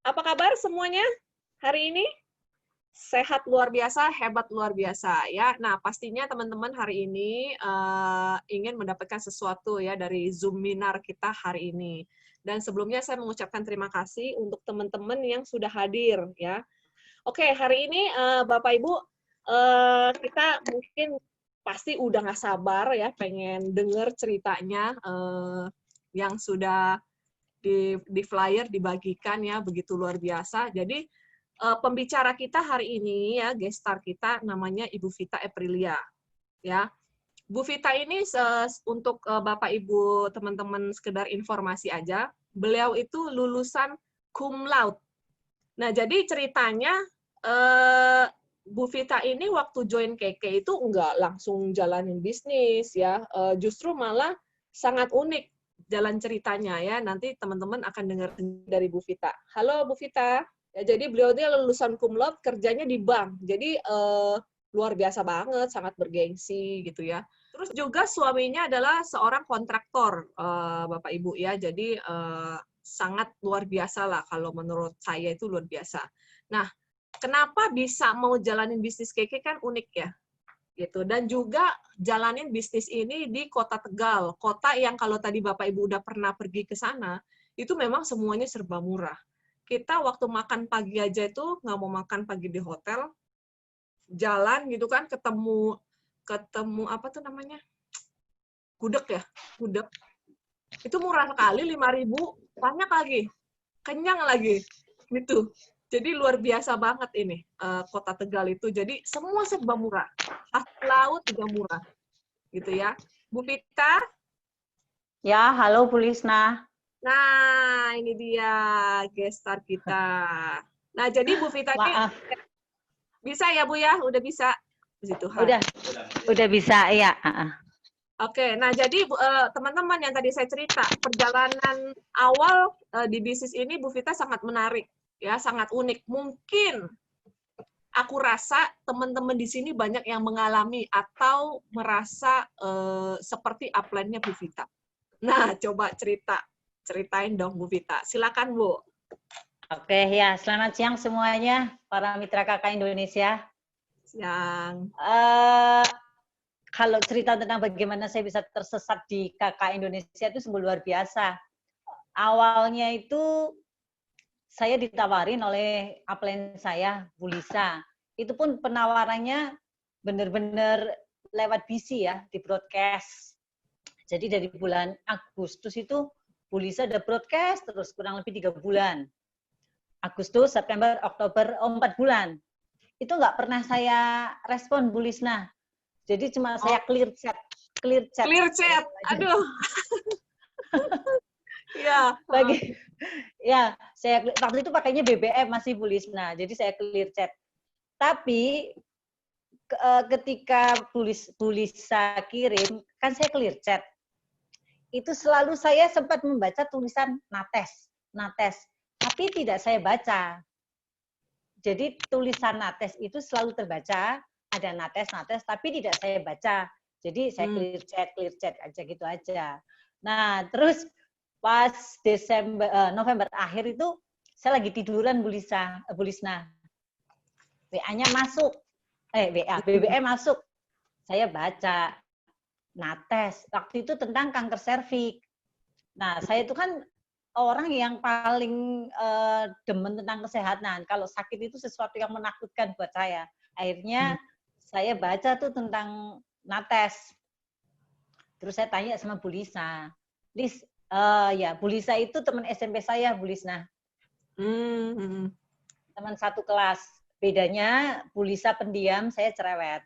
Apa kabar semuanya hari ini? Sehat luar biasa, hebat luar biasa ya. Nah, pastinya teman-teman hari ini ingin mendapatkan sesuatu ya dari Zoom Minar kita hari ini. Dan sebelumnya saya mengucapkan terima kasih untuk teman-teman yang sudah hadir ya. Oke, hari ini Bapak Ibu kita mungkin pasti udah nggak sabar ya pengen denger ceritanya yang sudah di flyer dibagikan ya, begitu luar biasa. Jadi pembicara kita hari ini ya, guest star kita namanya Ibu Vita Aprilia ya. Bu Vita ini untuk Bapak Ibu teman-teman sekedar informasi aja, beliau itu lulusan cum laude. Nah, jadi ceritanya Bu Vita ini waktu join KK itu nggak langsung jalanin bisnis ya, justru malah sangat unik jalan ceritanya ya. Nanti teman-teman akan dengar dari Bu Vita. Halo Bu Vita. Ya, jadi beliau ini lulusan cum laude, kerjanya di bank. Jadi luar biasa banget, sangat bergengsi gitu ya. Terus juga suaminya adalah seorang kontraktor, Bapak Ibu ya. Jadi sangat luar biasa lah kalau menurut saya itu luar biasa. Nah, kenapa bisa mau jalanin bisnis keke kan unik ya, gitu. Dan juga jalanin bisnis ini di Kota Tegal, kota yang kalau tadi Bapak Ibu udah pernah pergi ke sana, itu memang semuanya serba murah. Kita waktu makan pagi aja itu nggak mau makan pagi di hotel, jalan gitu kan, ketemu apa tuh namanya, gudeg ya, gudeg. Itu murah sekali, 5.000, banyak lagi, kenyang lagi, gitu. Jadi luar biasa banget ini Kota Tegal itu. Jadi semua serba murah. Hasil laut juga murah, gitu ya. Bu Vita. Ya, halo Bu Lisna. Nah, ini dia gestar kita. Nah, jadi Bu Vita ini Maaf. bisa ya Bu ya, udah bisa. Puji Tuhan. Udah bisa ya. Oke, nah jadi teman-teman yang tadi saya cerita, perjalanan awal di bisnis ini Bu Vita sangat menarik, ya, sangat unik. Mungkin aku rasa teman-teman di sini banyak yang mengalami atau merasa seperti upline-nya Bu Vita. Nah, coba ceritain dong Bu Vita. Silakan Bu. Oke ya, selamat siang semuanya para mitra kakak Indonesia. Siang. Kalau cerita tentang bagaimana saya bisa tersesat di kakak Indonesia itu sungguh luar biasa. Awalnya itu saya ditawarin oleh upline saya, Bu Lisa. Itu pun penawarannya benar-benar lewat BC ya, di broadcast. Jadi dari bulan Agustus itu Bu Lisa ada broadcast terus kurang lebih 3 bulan. Agustus, September, Oktober, 4 bulan. Itu nggak pernah saya respon Bu Lisna. Jadi cuma saya clear chat. Clear chat, aduh. Ya. Ya, saya waktu itu pakainya BBM masih Bu Lisna. Jadi saya clear chat. Tapi ketika Bu Lisa kirim, kan saya clear chat. Itu selalu saya sempat membaca tulisan nates. Tapi tidak saya baca. Jadi tulisan nates itu selalu terbaca, ada nates, tapi tidak saya baca. Jadi saya clear chat aja gitu aja. Nah, terus pas November akhir itu saya lagi tiduran Bu Lisna. WA-nya masuk. BBM masuk. Saya baca nates. Waktu itu tentang kanker serviks. Nah, saya itu kan orang yang paling demen tentang kesehatan. Kalau sakit itu sesuatu yang menakutkan buat saya. Akhirnya saya baca tuh tentang nates. Terus saya tanya sama Bu Lisa. Ya Bu Lisa itu teman SMP saya, Bu Lisna. Teman satu kelas. Bedanya Bu Lisa pendiam, saya cerewet.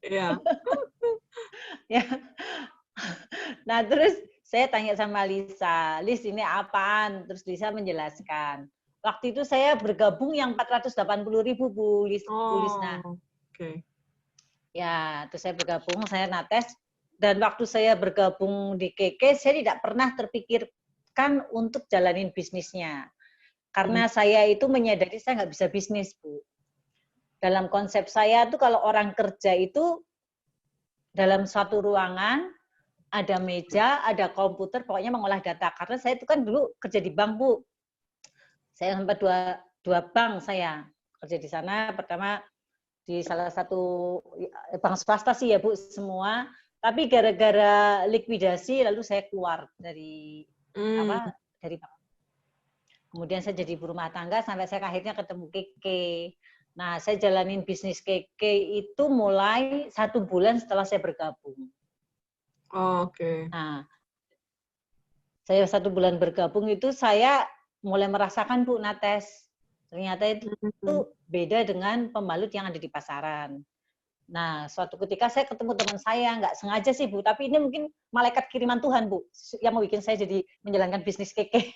Iya. Ya. Nah, terus saya tanya sama Lisa, Lis ini apaan? Terus Lisa menjelaskan. Waktu itu saya bergabung yang 480.000 Bu Lisna. Oke. Ya, terus saya bergabung, saya nates. Dan waktu saya bergabung di KK, saya tidak pernah terpikirkan untuk jalanin bisnisnya. Karena saya itu menyadari saya nggak bisa bisnis, Bu. Dalam konsep saya tuh kalau orang kerja itu dalam suatu ruangan, ada meja, ada komputer, pokoknya mengolah data. Karena saya itu kan dulu kerja di bank, Bu. Saya sempat dua bank saya kerja di sana. Pertama di salah satu bank swasta sih ya Bu semua. Tapi gara-gara likuidasi lalu saya keluar dari dari bank. Kemudian saya jadi ibu rumah tangga sampai saya akhirnya ketemu Keke. Nah, saya jalanin bisnis Keke itu mulai 1 bulan setelah saya bergabung. Oke. Nah, saya 1 bulan bergabung itu saya mulai merasakan Bu Nates. Ternyata itu beda dengan pembalut yang ada di pasaran. Nah, suatu ketika saya ketemu teman saya, nggak sengaja sih Bu, tapi ini mungkin malaikat kiriman Tuhan Bu, yang mau bikin saya jadi menjalankan bisnis Keke.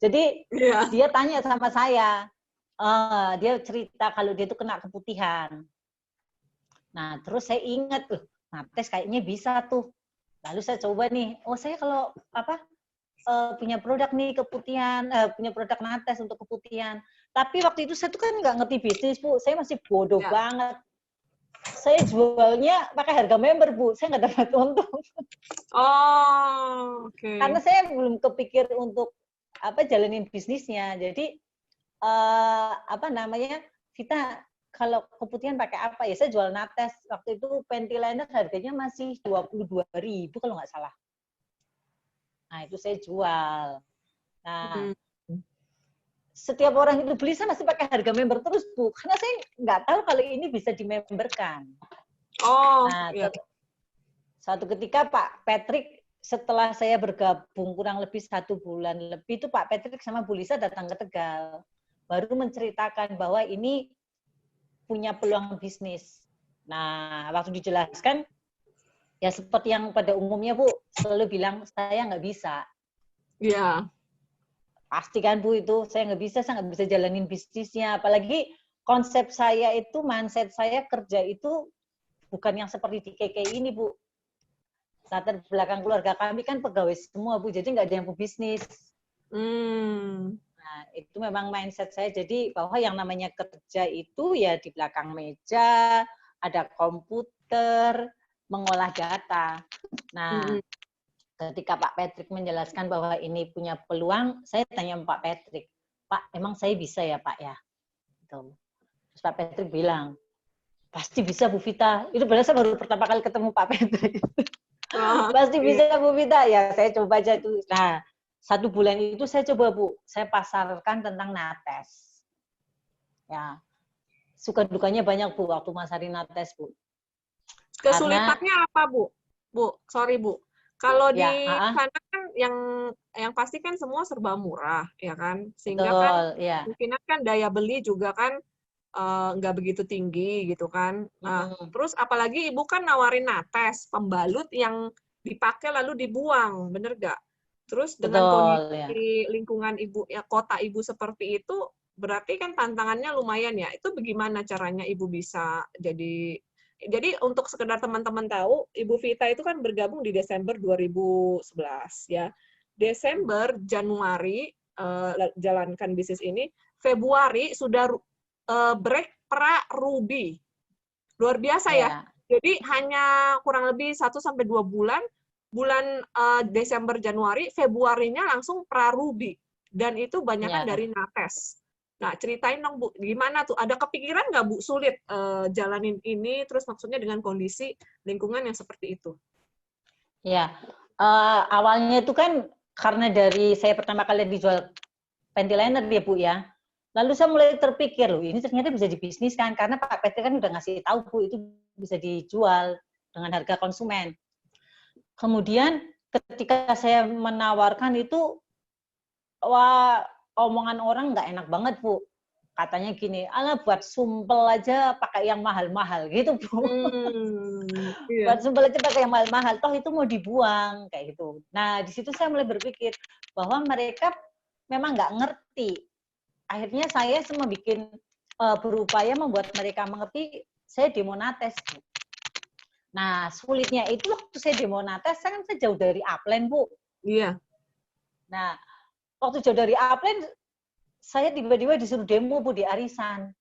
Jadi dia tanya sama saya, dia cerita kalau dia itu kena keputihan. Nah, terus saya ingat, Nates kayaknya bisa tuh. Lalu saya coba nih, saya kalau punya produk nih keputihan, punya produk Nates untuk keputihan. Tapi waktu itu saya tuh kan nggak ngerti bisnis Bu, saya masih bodoh banget. Saya jualnya pakai harga member Bu, saya nggak dapat untung. Oke. Karena saya belum kepikir untuk jalanin bisnisnya. Jadi kita kalau keputihan pakai apa ya? Saya jual Nates. Waktu itu panty liner harganya masih 22.000 kalau nggak salah. Nah, itu saya jual. Nah, setiap orang itu beli saya masih pakai harga member terus Bu, karena saya nggak tahu kalau ini bisa dimemberkan. Nah, suatu ketika Pak Patrick setelah saya bergabung kurang lebih 1 bulan lebih itu Pak Patrick sama Bu Lisa datang ke Tegal, baru menceritakan bahwa ini punya peluang bisnis. Nah, waktu dijelaskan ya seperti yang pada umumnya Bu selalu bilang saya nggak bisa. Iya. Pasti kan Bu itu saya nggak bisa jalanin bisnisnya. Apalagi konsep saya itu, mindset saya kerja itu bukan yang seperti di KK ini Bu. Latar belakang keluarga kami kan pegawai semua Bu, jadi nggak ada yang pebisnis. Nah, itu memang mindset saya. Jadi bahwa yang namanya kerja itu ya di belakang meja, ada komputer, mengolah data. Nah, ketika Pak Patrick menjelaskan bahwa ini punya peluang, saya tanya Pak Patrick, Pak, emang saya bisa ya Pak ya? Gitu. Terus Pak Patrick bilang, pasti bisa Bu Vita. Itu benar saya baru pertama kali ketemu Pak Patrick. Pasti bisa Bu Vita. Ya saya coba aja tuh. Nah, 1 bulan itu saya coba Bu, saya pasarkan tentang Nates. Ya, suka dukanya banyak Bu waktu masarin Nates Bu. Kesulitannya apa Bu? Bu, sorry Bu. Kalau di sana kan yang pasti kan semua serba murah, ya kan? Sehingga kan mungkin kan daya beli juga kan nggak begitu tinggi gitu kan. Nah, terus apalagi Ibu kan nawarin Nates, pembalut yang dipakai lalu dibuang, bener nggak? Terus dengan kondisi lingkungan Ibu, ya kota Ibu seperti itu, berarti kan tantangannya lumayan ya. Itu bagaimana caranya Ibu bisa jadi untuk sekedar teman-teman tahu, Ibu Vita itu kan bergabung di Desember 2011 ya. Desember, Januari jalankan bisnis ini, Februari sudah break pra ruby. Luar biasa ya. Jadi hanya kurang lebih 1 sampai 2 bulan Desember, Januari, Februarinya langsung pra ruby. Dan itu banyakan dari Nates. Nah, ceritain dong Bu, gimana tuh? Ada kepikiran nggak Bu sulit jalanin ini, terus maksudnya dengan kondisi lingkungan yang seperti itu? Ya, awalnya itu kan karena dari saya pertama kali dijual panty liner ya Bu ya. Lalu saya mulai terpikir loh, ini ternyata bisa dibisniskan karena Pak Patrick kan udah ngasih tahu Bu itu bisa dijual dengan harga konsumen. Kemudian ketika saya menawarkan itu, wah omongan orang nggak enak banget Bu. Katanya gini, alah buat sumpel aja pakai yang mahal-mahal gitu Bu. Buat sumpel aja pakai yang mahal-mahal, toh itu mau dibuang kayak gitu. Nah di situ saya mulai berpikir bahwa mereka memang nggak ngerti. Akhirnya saya semua berupaya membuat mereka mengerti. Saya demo Nates Bu. Nah sulitnya itu waktu saya demo Nates, saya jauh dari upline Bu. Iya. Nah waktu jauh dari upline, saya tiba-tiba disuruh demo Bu di Arisan.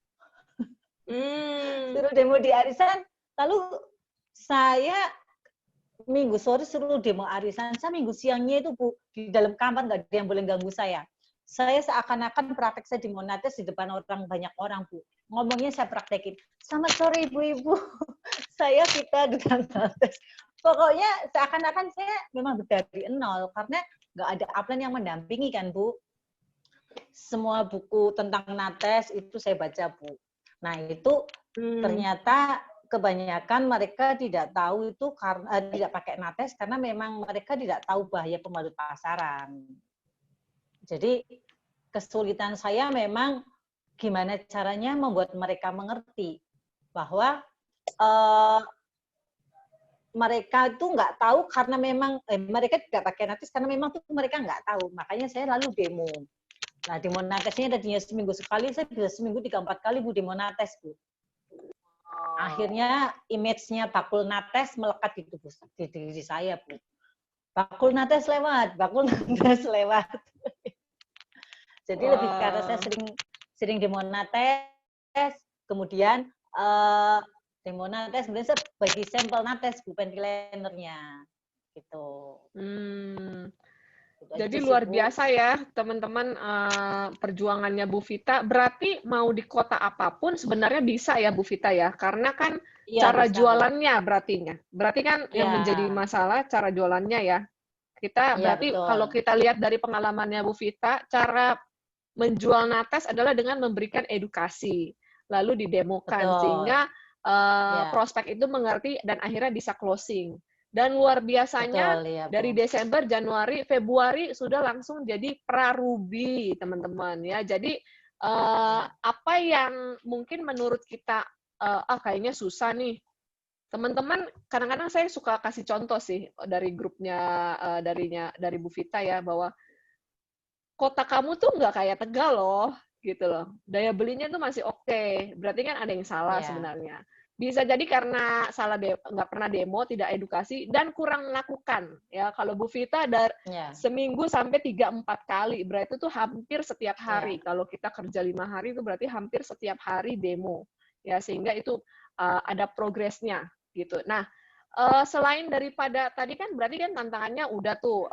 Suruh demo di Arisan, lalu saya minggu sore suruh demo Arisan, saya minggu siangnya itu Bu, di dalam kamar nggak ada yang boleh ganggu saya. saya seakan-akan praktek saya di Monates di depan banyak orang, Bu. Ngomongnya saya praktekin. Selamat sore ibu-ibu, saya Vita Dutan Monates. Pokoknya seakan-akan saya memang dari nol, karena nggak ada upline yang mendampingi kan, Bu. Semua buku tentang Nates itu saya baca, Bu. Nah, itu ternyata kebanyakan mereka tidak tahu itu karena tidak pakai Nates karena memang mereka tidak tahu bahaya pembalut pasaran. Jadi kesulitan saya memang gimana caranya membuat mereka mengerti bahwa mereka itu nggak tahu karena memang mereka tidak pakai Nates karena memang tuh mereka nggak tahu. Makanya saya lalu demo. Nah, demo Natesnya tadinya seminggu sekali, saya bisa seminggu 3-4 kali Bu demo Nates, Bu. Akhirnya image-nya bakul Nates melekat di tubuh di diri saya, Bu. Bakul Nates lewat, bakul Nates lewat. Jadi lebih karena saya sering demo Nates, kemudian demo Nates, kemudian saya bagi sampel Nates Bu ventilatornya, gitu. Jadi luar biasa ya teman-teman perjuangannya Bu Vita. Berarti mau di kota apapun sebenarnya bisa ya Bu Vita ya, karena kan cara bisa, jualannya berarti kan ya. yang menjadi masalah cara jualannya ya. Kita berarti kalau kita lihat dari pengalamannya Bu Vita, cara menjual Nates adalah dengan memberikan edukasi, lalu didemokan sehingga prospek itu mengerti dan akhirnya bisa closing. Dan luar biasanya dari Desember, Januari, Februari sudah langsung jadi praruby teman-teman ya. Jadi apa yang mungkin menurut kita kayaknya susah nih. Teman-teman, kadang-kadang saya suka kasih contoh sih dari grupnya dari Bu Vita ya, bahwa kota kamu tuh nggak kayak Tegal loh, gitu loh. Daya belinya tuh masih oke. Berarti kan ada yang salah sebenarnya. Bisa jadi karena nggak pernah demo, tidak edukasi, dan kurang melakukan. Ya, kalau Bu Vita seminggu sampai 3-4 kali, berarti itu hampir setiap hari. Kalau kita kerja 5 hari itu berarti hampir setiap hari demo. Ya, sehingga itu ada progresnya gitu. Nah, selain daripada tadi kan berarti kan tantangannya udah tuh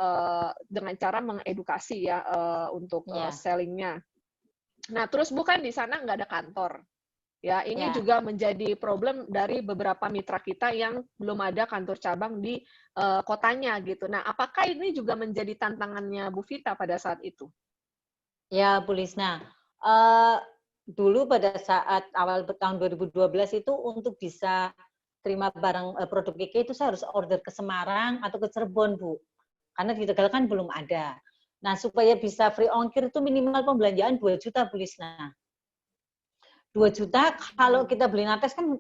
dengan cara mengedukasi ya untuk sellingnya. Nah, terus bukan di sana nggak ada kantor. Ya, ini juga menjadi problem dari beberapa mitra kita yang belum ada kantor cabang di kotanya gitu. Nah, apakah ini juga menjadi tantangannya Bu Vita pada saat itu? Ya, Bu Lisna. Dulu pada saat awal tahun 2012 itu untuk bisa terima barang produk KK itu saya harus order ke Semarang atau ke Cirebon, Bu. Karena di Tegal kan belum ada. Nah, supaya bisa free ongkir itu minimal pembelanjaan 2 juta, Bu Lisna. 2 juta kalau kita beli Nates kan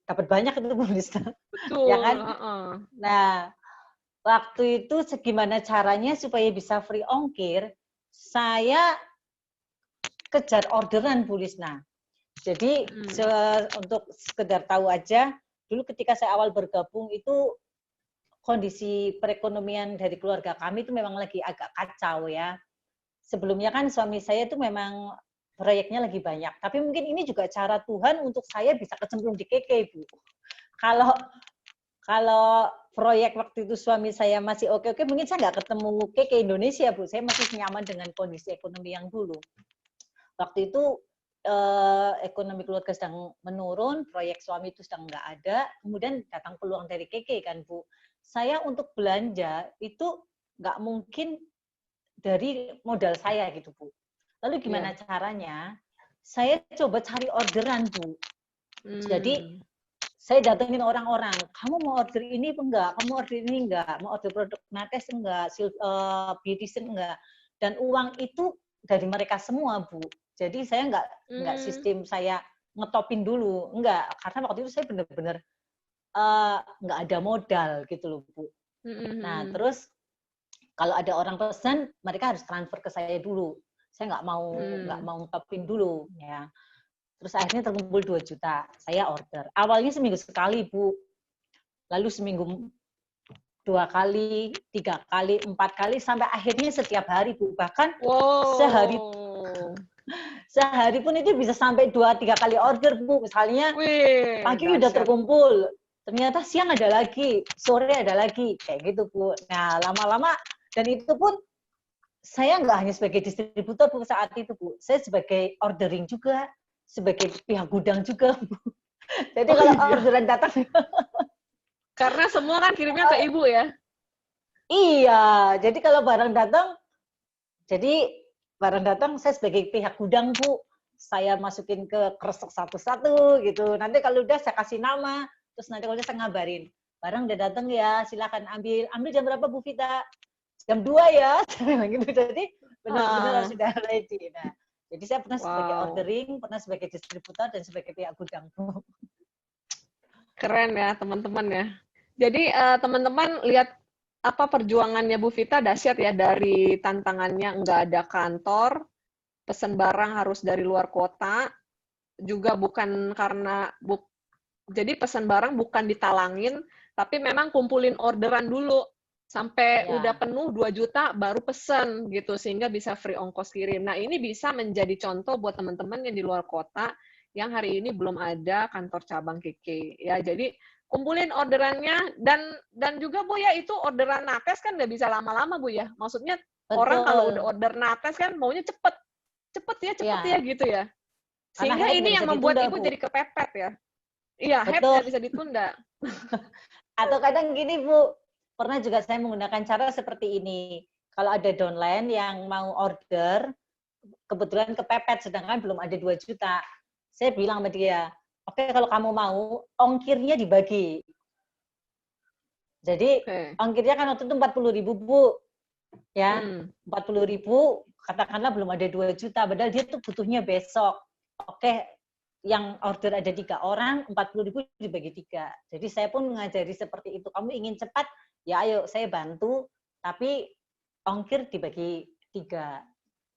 dapat banyak itu Bu Lisna. Betul. Ya kan? Nah, waktu itu gimana caranya supaya bisa free ongkir, saya kejar orderan Bu Lisna. Jadi untuk sekedar tahu aja, dulu ketika saya awal bergabung itu kondisi perekonomian dari keluarga kami itu memang lagi agak kacau ya. Sebelumnya kan suami saya itu memang proyeknya lagi banyak. Tapi mungkin ini juga cara Tuhan untuk saya bisa kecemplung di KK, Bu. Kalau proyek waktu itu suami saya masih oke-oke, mungkin saya nggak ketemu KK Indonesia, Bu. Saya masih nyaman dengan kondisi ekonomi yang dulu. Waktu itu ekonomi keluarga sedang menurun, proyek suami itu sedang nggak ada, kemudian datang peluang dari KK kan, Bu. Saya untuk belanja itu nggak mungkin dari modal saya gitu, Bu. Lalu gimana caranya? Saya coba cari orderan, Bu. Jadi saya datengin orang-orang, kamu mau order ini apa enggak? Kamu order ini enggak? Mau order produk Nates enggak? Beautician enggak? Dan uang itu dari mereka semua, Bu. Jadi saya enggak sistem saya ngetopin dulu, enggak. Karena waktu itu saya benar-benar enggak ada modal gitu loh, Bu. Nah, terus kalau ada orang pesan, mereka harus transfer ke saya dulu. Saya nggak mau ngetopin dulu ya. Terus akhirnya terkumpul 2 juta. Saya order. Awalnya seminggu sekali, Bu. Lalu seminggu 2 kali, 3 kali, 4 kali, sampai akhirnya setiap hari, Bu. Bahkan sehari pun itu bisa sampai 2-3 kali order, Bu. Misalnya pagi udah terkumpul, ternyata siang ada lagi, sore ada lagi, kayak gitu, Bu. Nah, lama-lama, dan itu pun saya nggak hanya sebagai distributor Bu saat itu Bu, saya sebagai ordering juga, sebagai pihak gudang juga Bu. Jadi Oh kalau iya, orderan datang, karena semua kan kirimnya ke ibu ya. iya. Jadi kalau barang datang, jadi barang datang saya sebagai pihak gudang Bu, saya masukin ke kresek satu-satu gitu. Nanti kalau udah saya kasih nama, terus nanti kalau udah saya ngabarin, barang udah datang ya, silakan ambil. Ambil jam berapa Bu Vita? Jam 2 ya. Gitu. Jadi benar-benar Ah, sudah ready. Nah, jadi saya pernah sebagai wow, ordering, pernah sebagai distributor, dan sebagai pihak gudang Bu. keren ya teman-teman ya. Jadi teman-teman lihat apa perjuangannya Bu Vita dahsyat ya, dari tantangannya nggak ada kantor, pesan barang harus dari luar kota, juga bukan karena jadi pesan barang bukan ditalangin, tapi memang kumpulin orderan dulu sampai udah Ya, penuh 2 juta baru pesen gitu, sehingga bisa free ongkos kirim. Nah, ini bisa menjadi contoh buat teman-teman yang di luar kota yang hari ini belum ada kantor cabang KK. Ya, jadi kumpulin orderannya, dan juga Bu ya, itu orderan nates kan nggak bisa lama-lama Bu ya. Maksudnya orang kalau udah betul. order nates kan maunya cepet, cepet ya Ya, gitu ya. karena Sehingga head nggak ini bisa yang membuat ditunda ibu Bu. jadi kepepet ya. Iya, head Betul. nggak bisa ditunda. Atau kadang gini Bu, pernah juga saya menggunakan cara seperti ini. Kalau ada downline yang mau order, kebetulan kepepet, sedangkan belum ada 2 juta. Saya bilang sama dia, oke kalau kamu mau, ongkirnya dibagi. Jadi Oke. ongkirnya kan waktu itu 40.000 Bu. Ya, Hmm. 40.000, katakanlah belum ada 2 juta, padahal dia tuh butuhnya besok. Oke, yang order ada 3 orang, 40.000 dibagi 3. Jadi saya pun mengajari seperti itu. Kamu ingin cepat, ya ayo saya bantu, tapi ongkir dibagi 3.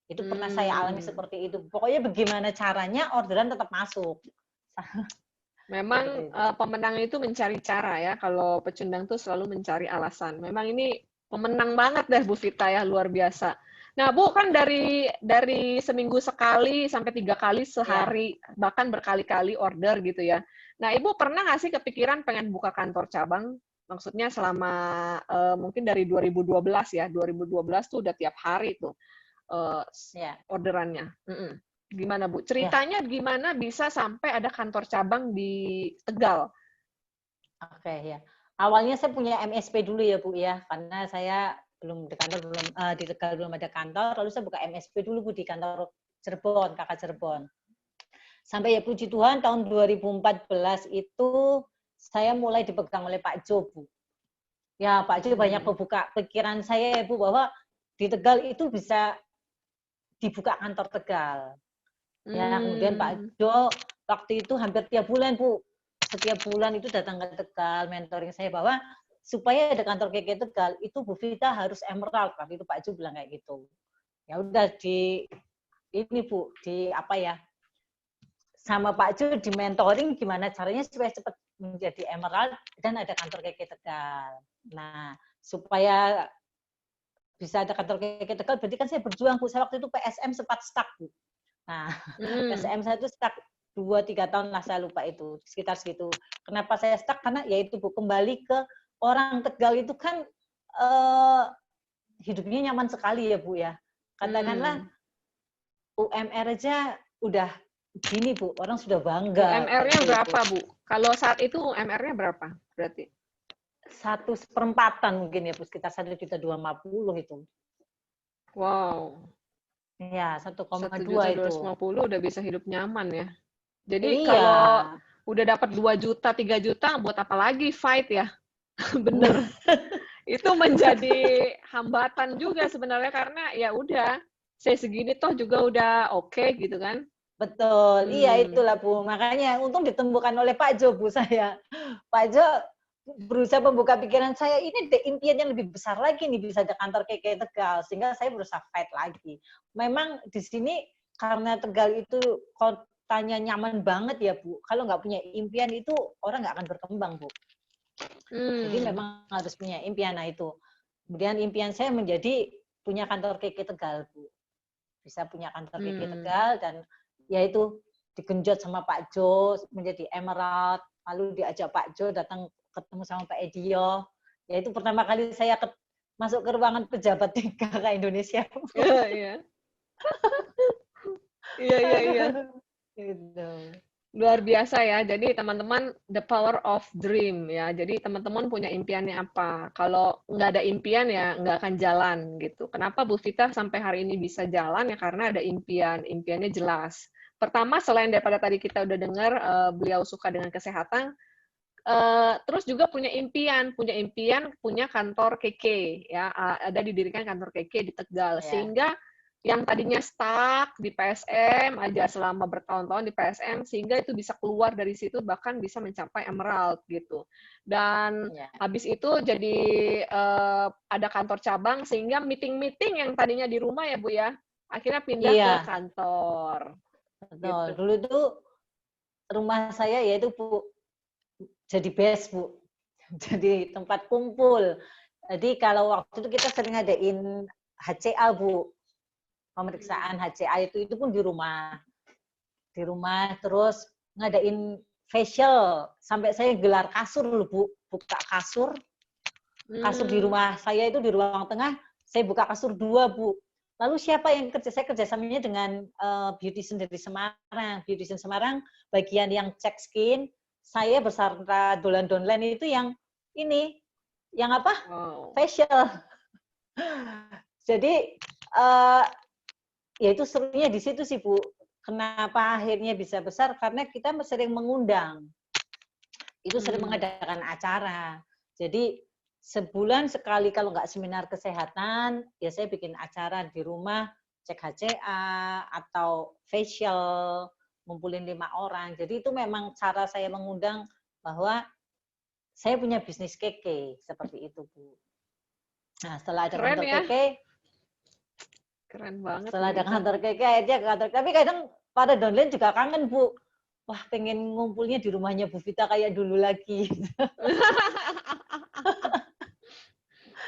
Itu pernah saya alami Hmm. seperti itu. Pokoknya bagaimana caranya orderan tetap masuk. Memang Seperti itu. pemenang itu mencari cara ya. Kalau pecundang tuh selalu mencari alasan. Memang ini pemenang banget deh Bu Vita ya, luar biasa. Nah Bu, kan dari seminggu sekali sampai 3 kali Ya, sehari, bahkan berkali-kali order gitu ya. Nah Ibu pernah nggak sih kepikiran pengen buka kantor cabang? Maksudnya selama mungkin dari 2012 ya, 2012 tuh udah tiap hari tuh eh, ya, orderannya. Gimana Bu? ya. Ceritanya gimana bisa sampai ada kantor cabang di Tegal? Oke ya. Awalnya saya punya MSP dulu ya Bu ya, karena saya belum di kantor belum di Tegal belum ada kantor, lalu saya buka MSP dulu Bu di kantor Cirebon, Kakak Cirebon. Sampai ya puji Tuhan tahun 2014 itu saya mulai dipegang oleh Pak Jo Bu. Ya Pak Jo banyak Hmm. membuka pikiran saya ya Bu bahwa di Tegal itu bisa dibuka kantor Tegal. Ya, kemudian Pak Hmm. Jo waktu itu hampir tiap bulan, Bu. Setiap bulan itu datang ke Tegal, mentoring saya bahwa supaya ada kantor KK Tegal, itu Bu Vita harus emerald. Waktu itu Pak Jo bilang kayak gitu. Ya udah di ini Bu, di apa ya, sama Pak Jo di mentoring gimana caranya supaya cepat menjadi emerald dan ada kantor KK Tegal. Nah, supaya bisa ada kantor KK Tegal, berarti kan saya berjuang, Bu. Saya waktu itu PSM sempat stuck, Bu. Nah, Hmm. PSM saya itu stuck 2-3 tahun lah, saya lupa itu, sekitar segitu. Kenapa saya stuck? Karena ya itu Bu, kembali ke orang Tegal itu kan eh, hidupnya nyaman sekali ya Bu ya. Katakanlah Hmm. UMR aja udah gini Bu, orang sudah bangga UMR-nya gitu Bu. berapa Bu? Kalau saat itu UMR-nya berapa berarti? 1/4 mungkin ya Bu, sekitar 1.250.000 itu. Wow, Ya, satu koma satu dua juta dua ratus itu. lima puluh udah bisa hidup nyaman ya. Jadi Iya. kalau udah dapat 2 juta, 3 juta, buat apa lagi fight ya? Bener. Itu menjadi hambatan juga sebenarnya, karena ya udah, saya segini toh juga udah oke gitu kan. Betul, iya Hmm. itulah Bu. Makanya untung ditemukan oleh Pak Jo Bu saya. Pak Jo berusaha membuka pikiran saya, ini ada impian yang lebih besar lagi nih, bisa ada kantor KK Tegal, sehingga saya berusaha fight lagi. Memang di sini karena Tegal itu kotanya nyaman banget ya Bu. Kalau nggak punya impian itu orang nggak akan berkembang Bu. Jadi Hmm. memang harus punya impian, nah itu. Kemudian impian saya menjadi punya kantor KK Tegal Bu. Bisa punya kantor KK Hmm. Tegal dan yaitu digenjot sama Pak Jo menjadi emerald, lalu diajak Pak Jo datang ketemu sama Pak Edio. Ya itu pertama kali saya masuk ke ruangan pejabat di Kakak Indonesia. Iya, iya. Iya, iya, iya. Gitu. Luar biasa ya. Jadi teman-teman, the power of dream ya. Jadi teman-teman punya impiannya apa? Kalau nggak ada impian ya nggak akan jalan gitu. Kenapa Bu Vita sampai hari ini bisa jalan ya karena ada impian. Impiannya jelas. Pertama, selain daripada tadi kita udah dengar beliau suka dengan kesehatan, terus juga punya impian, punya kantor KK ya, ada didirikan kantor KK di Tegal, Ya. sehingga yang tadinya stuck di PSM aja selama bertahun-tahun di PSM, sehingga itu bisa keluar dari situ bahkan bisa mencapai emerald gitu. Dan Ya. habis itu jadi ada kantor cabang sehingga meeting-meeting yang tadinya di rumah ya Bu ya, akhirnya pindah ke Iya, kantor betul. gitu. Dulu tuh rumah saya yaitu Bu jadi base, Bu. Jadi tempat kumpul. Jadi kalau waktu itu kita sering ngadain HCA, Bu. Pemeriksaan HCA itu pun di rumah. Di rumah terus ngadain facial sampai saya gelar kasur loh, Bu. Buka kasur. Kasur di rumah saya itu di ruang tengah, saya buka kasur 2, Bu. Lalu siapa yang kerja? Saya kerjasamanya dengan beautician dari Semarang. Beautician Semarang, bagian yang cek skin, saya beserta dolan-dolan itu yang ini, yang apa? Wow. Facial. Jadi, ya itu serunya di situ sih, Bu. Kenapa akhirnya bisa besar? Karena kita sering mengundang. Itu sering mengadakan acara. Jadi, sebulan sekali kalau nggak seminar kesehatan, ya saya bikin acara di rumah, cek HCA, atau facial, ngumpulin 5 orang. Jadi itu memang cara saya mengundang bahwa saya punya bisnis keke, seperti itu, Bu. Nah, setelah ada Keren kantor ya. keke, Keren banget Bu setelah ada Vita. kantor keke, akhirnya ke kantor. Tapi kadang pada downline juga kangen, Bu. Wah, pengen ngumpulnya di rumahnya Bu Vita kayak dulu lagi.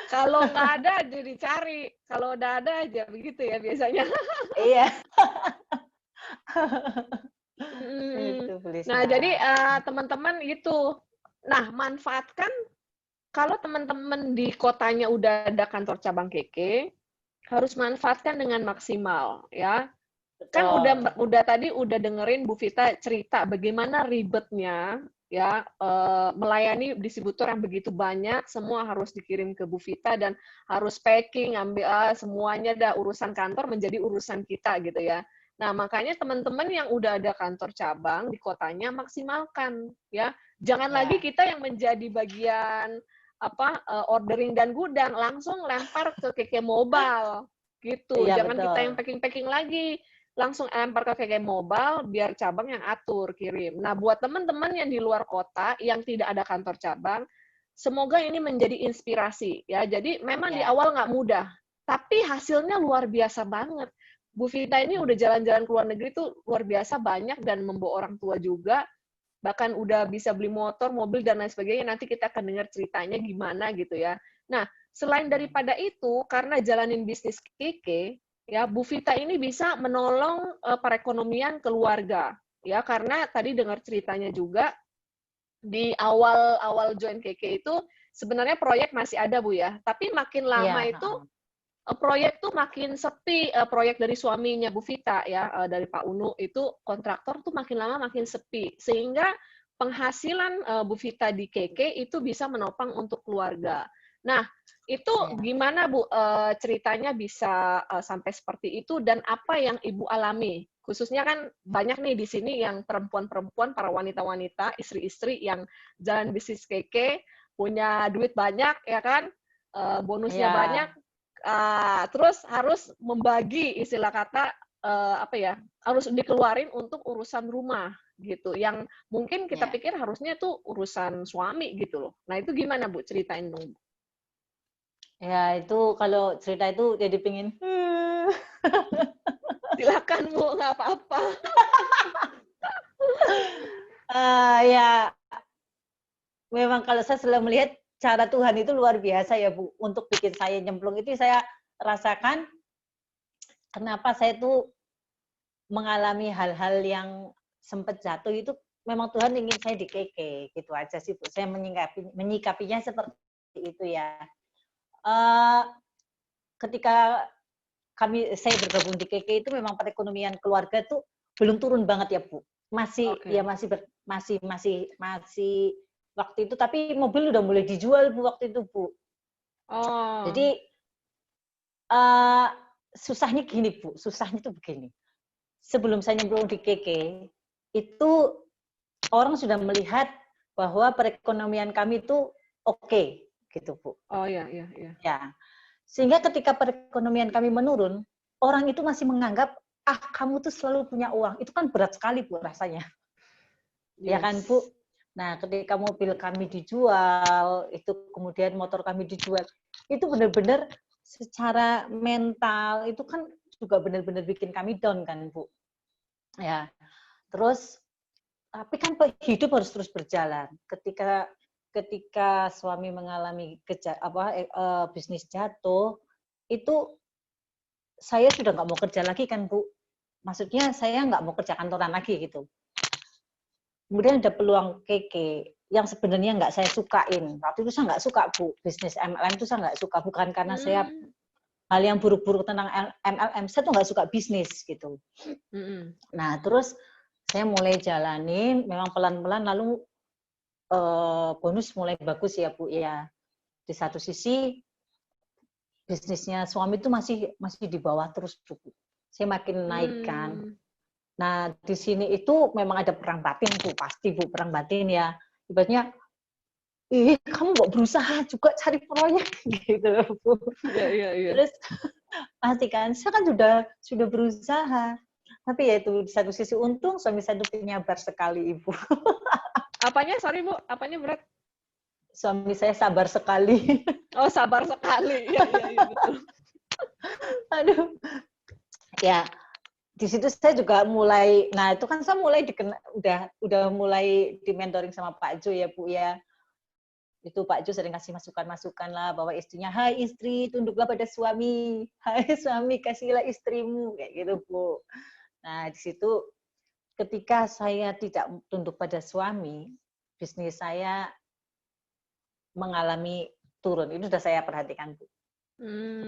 Kalau nggak ada jadi cari, kalau udah ada aja begitu ya biasanya. Iya. Mm. Itu Nah, jadi Felisma. teman-teman itu, nah manfaatkan kalau teman-teman di kotanya udah ada kantor cabang KK, harus manfaatkan dengan maksimal ya. Kan Betul. udah tadi udah dengerin Bu Vita cerita bagaimana ribetnya ya melayani distributor yang begitu banyak, semua harus dikirim ke Bu Vita dan harus packing, ambil semuanya dah urusan kantor menjadi urusan kita gitu ya. Nah, makanya teman-teman yang udah ada kantor cabang di kotanya maksimalkan ya. Jangan lagi Ya. kita yang menjadi bagian apa ordering dan gudang, langsung lempar ke KK Mobile gitu. Iya, Jangan kita yang betul. packing-packing lagi, langsung lempar ke KK Mobile biar cabang yang atur kirim. Nah, buat teman-teman yang di luar kota yang tidak ada kantor cabang, semoga ini menjadi inspirasi ya. Jadi memang di Ya. awal nggak mudah, tapi hasilnya luar biasa banget. Bu Vita ini udah jalan-jalan ke luar negeri tuh luar biasa banyak dan membawa orang tua juga, bahkan udah bisa beli motor, mobil dan lain sebagainya. Nanti kita akan dengar ceritanya gimana gitu ya. Nah, selain daripada itu, karena jalanin bisnis KK, ya Bu Vita ini bisa menolong perekonomian keluarga ya, karena tadi dengar ceritanya juga di awal join KK itu sebenarnya proyek masih ada Bu ya, tapi makin lama Iya. itu proyek tuh makin sepi, proyek dari suaminya Bu Vita ya, dari Pak Unu itu kontraktor tuh makin lama makin sepi, sehingga penghasilan Bu Vita di KK itu bisa menopang untuk keluarga. Nah, itu Ya. gimana Bu ceritanya bisa sampai seperti itu dan apa yang Ibu alami? Khususnya kan banyak nih di sini yang perempuan-perempuan, para wanita-wanita, istri-istri yang jalan bisnis KK, punya duit banyak ya kan, bonusnya banyak, Iya. terus harus membagi istilah kata apa ya, harus dikeluarin untuk urusan rumah gitu, yang mungkin kita Ya. pikir harusnya tuh urusan suami gitu loh. Nah itu gimana Bu? Ceritain dong. Ya, itu kalau cerita itu jadi pingin. Silakan Bu, nggak apa-apa. Ya, memang kalau saya selalu melihat cara Tuhan itu luar biasa ya, Bu. Untuk bikin saya nyemplung itu saya rasakan kenapa saya tuh mengalami hal-hal yang sempat jatuh itu memang Tuhan ingin saya dikeke gitu aja sih, Bu. Saya menyikapinya seperti itu ya. Eh, ketika saya bergabung di KK itu memang perekonomian keluarga tuh belum turun banget ya Bu. Masih Oke. ya masih waktu itu, tapi mobil udah mulai dijual Bu waktu itu Bu. Oh. Jadi eh, susahnya gini Bu, susahnya tuh begini. Sebelum saya nyemplung di KK itu orang sudah melihat bahwa perekonomian kami itu oke, gitu Bu. Oh iya, iya, iya. Ya. Sehingga ketika perekonomian kami menurun, orang itu masih menganggap, ah kamu tuh selalu punya uang. Itu kan berat sekali Bu rasanya. Ya kan Bu? Yes. Nah, ketika mobil kami dijual, itu kemudian motor kami dijual, itu benar-benar secara mental itu kan juga benar-benar bikin kami down kan Bu. Ya. Terus tapi kan hidup harus terus berjalan. Ketika suami mengalami bisnis jatuh, itu saya sudah nggak mau kerja lagi kan Bu. Maksudnya saya nggak mau kerja kantoran lagi gitu. Kemudian ada peluang keke yang sebenarnya nggak saya sukain. Waktu itu saya nggak suka Bu, bisnis MLM itu saya nggak suka. Bukan karena saya hal yang buruk-buruk tentang MLM, saya tuh nggak suka bisnis gitu. Nah terus saya mulai jalanin, memang pelan-pelan, lalu bonus mulai bagus ya Bu ya. Di satu sisi bisnisnya suami itu masih di bawah terus Bu. Saya makin naikkan. Nah, di sini itu memang ada perang batin Bu, pasti Bu, perang batin ya. Ibaratnya, kamu nggak berusaha juga cari proyek gitu Bu. Iya, iya, iya. Terus pasti kan, saya kan sudah berusaha. Tapi ya itu di satu sisi untung suami saya itu penyabar sekali Ibu. Apanya? Sorry Bu, apanya berat? Suami saya sabar sekali. Oh, sabar sekali. Iya, iya, iya, betul. Aduh. Ya, di situ saya juga mulai, nah itu kan saya mulai udah mulai di mentoring sama Pak Jo ya Bu ya. Itu Pak Jo sering kasih masukan-masukan lah bahwa istrinya, hai istri tunduklah pada suami, hai suami kasihlah istrimu, kayak gitu Bu. Nah di situ ketika saya tidak tunduk pada suami, bisnis saya mengalami turun. Itu sudah saya perhatikan Bu.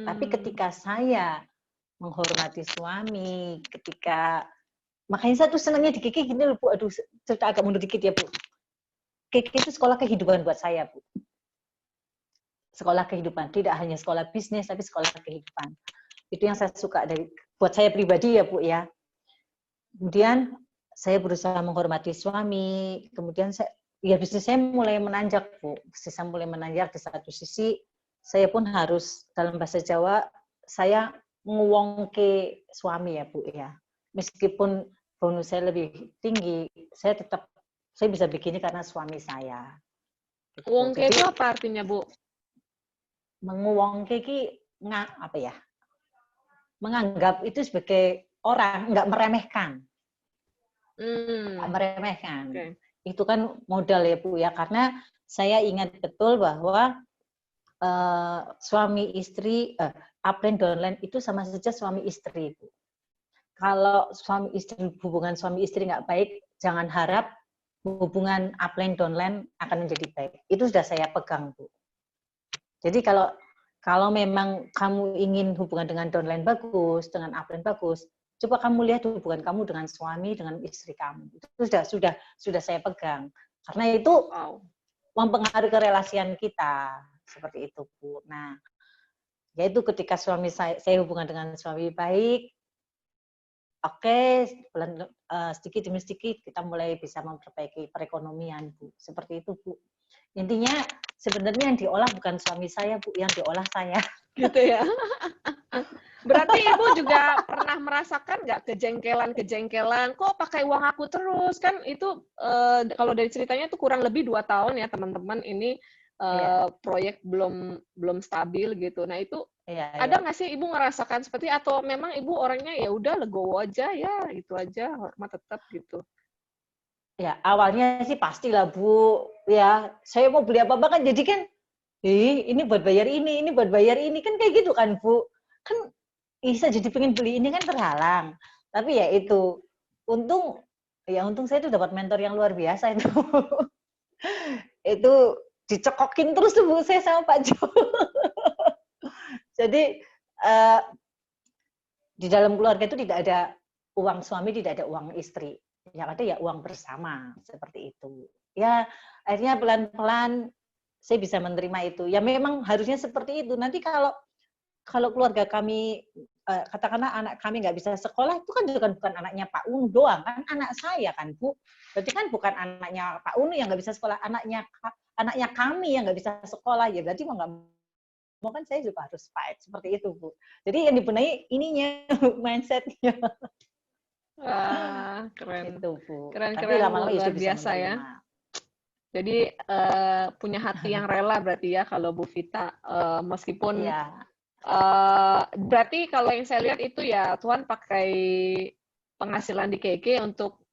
Tapi ketika saya menghormati suami, makanya saya tuh senangnya di Kiki gini loh Bu, aduh cerita agak mundur dikit ya Bu. Kiki itu sekolah kehidupan buat saya Bu. Sekolah kehidupan, tidak hanya sekolah bisnis tapi sekolah kehidupan. Itu yang saya suka buat saya pribadi ya Bu ya. Kemudian saya berusaha menghormati suami, kemudian bisnis saya mulai menanjak Bu. Bisnis saya mulai menanjak, di satu sisi saya pun harus, dalam bahasa Jawa, saya nguwongke suami ya Bu ya. Meskipun bonus saya lebih tinggi, saya bisa bikinnya karena suami saya. Wongke itu apa artinya Bu? Menguwongke apa ya? Menganggap itu sebagai orang, nggak meremehkan. Nggak meremehkan. Okay. Itu kan modal ya Bu ya, karena saya ingat betul bahwa suami istri, upline downline itu sama saja suami istri Bu. Kalau hubungan suami istri nggak baik, jangan harap hubungan upline downline akan menjadi baik. Itu sudah saya pegang Bu. Jadi kalau memang kamu ingin hubungan dengan downline bagus, dengan upline bagus, coba kamu lihat hubungan kamu dengan suami, dengan istri kamu. Itu sudah saya pegang. Karena itu mempengaruhi kerelasian kita. Seperti itu, Bu. Nah, yaitu ketika saya hubungan dengan suami baik, oke, sedikit demi sedikit kita mulai bisa memperbaiki perekonomian, Bu. Seperti itu, Bu. Intinya sebenarnya yang diolah bukan suami saya, Bu, yang diolah saya. Gitu ya. Berarti Ibu juga pernah merasakan nggak kejengkelan, kok pakai uang aku terus? Kan itu kalau dari ceritanya tuh kurang lebih 2 tahun ya teman-teman ini proyek belum stabil gitu. Nah itu ada nggak sih Ibu ngerasakan seperti, atau memang Ibu orangnya ya udah legowo aja ya, itu aja, hormat tetap gitu? Ya, awalnya sih pastilah Bu, ya saya mau beli apa-apa kan jadi kan, ini buat bayar ini buat bayar ini, kan kayak gitu kan Bu. Kan bisa jadi pengen beli ini kan terhalang. Tapi ya itu, untung saya itu dapat mentor yang luar biasa itu. Itu dicekokin terus tuh Bu saya sama Pak Jo. Jadi di dalam keluarga itu tidak ada uang suami, tidak ada uang istri. Yang ada ya uang bersama, seperti itu. Ya, akhirnya pelan-pelan saya bisa menerima itu. Ya memang harusnya seperti itu. Nanti kalau keluarga kami, katakanlah anak kami nggak bisa sekolah, itu kan bukan anaknya Pak Unu doang, kan anak saya kan, Bu. Berarti kan bukan anaknya Pak Unu yang nggak bisa sekolah, anaknya kami yang nggak bisa sekolah. Ya berarti mau nggak mau kan saya juga harus fight, seperti itu, Bu. Jadi yang dibenahi ininya, mindset-nya. Wah, keren. Itu, Bu. Keren, Tapi Bu. lama-lama Luar itu bisa biasa ya. menerima. Jadi punya hati yang rela berarti ya kalau Bu Vita, meskipun Iya. berarti kalau yang saya lihat itu ya Tuhan pakai penghasilan di KK untuk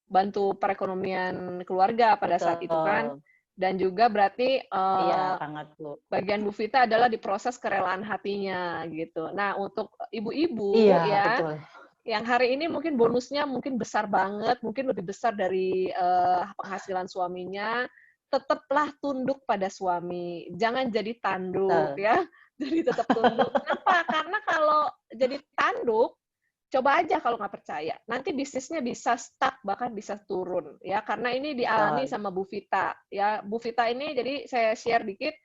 bantu perekonomian keluarga pada saat itu kan. Betul. Dan juga berarti Iya, sangat, Bu. bagian Bu Vita adalah di proses kerelaan hatinya gitu. Nah, untuk ibu-ibu Iya, ya, betul. yang hari ini mungkin bonusnya mungkin besar banget, mungkin lebih besar dari penghasilan suaminya, tetaplah tunduk pada suami. Jangan jadi tanduk Betul. ya. Jadi tetap tunduk. Kenapa? Karena kalau jadi tanduk, coba aja kalau nggak percaya. Nanti bisnisnya bisa stuck, bahkan bisa turun. Ya, karena ini dialami Betul. sama Bu Vita. Ya, Bu Vita ini, jadi saya share dikit,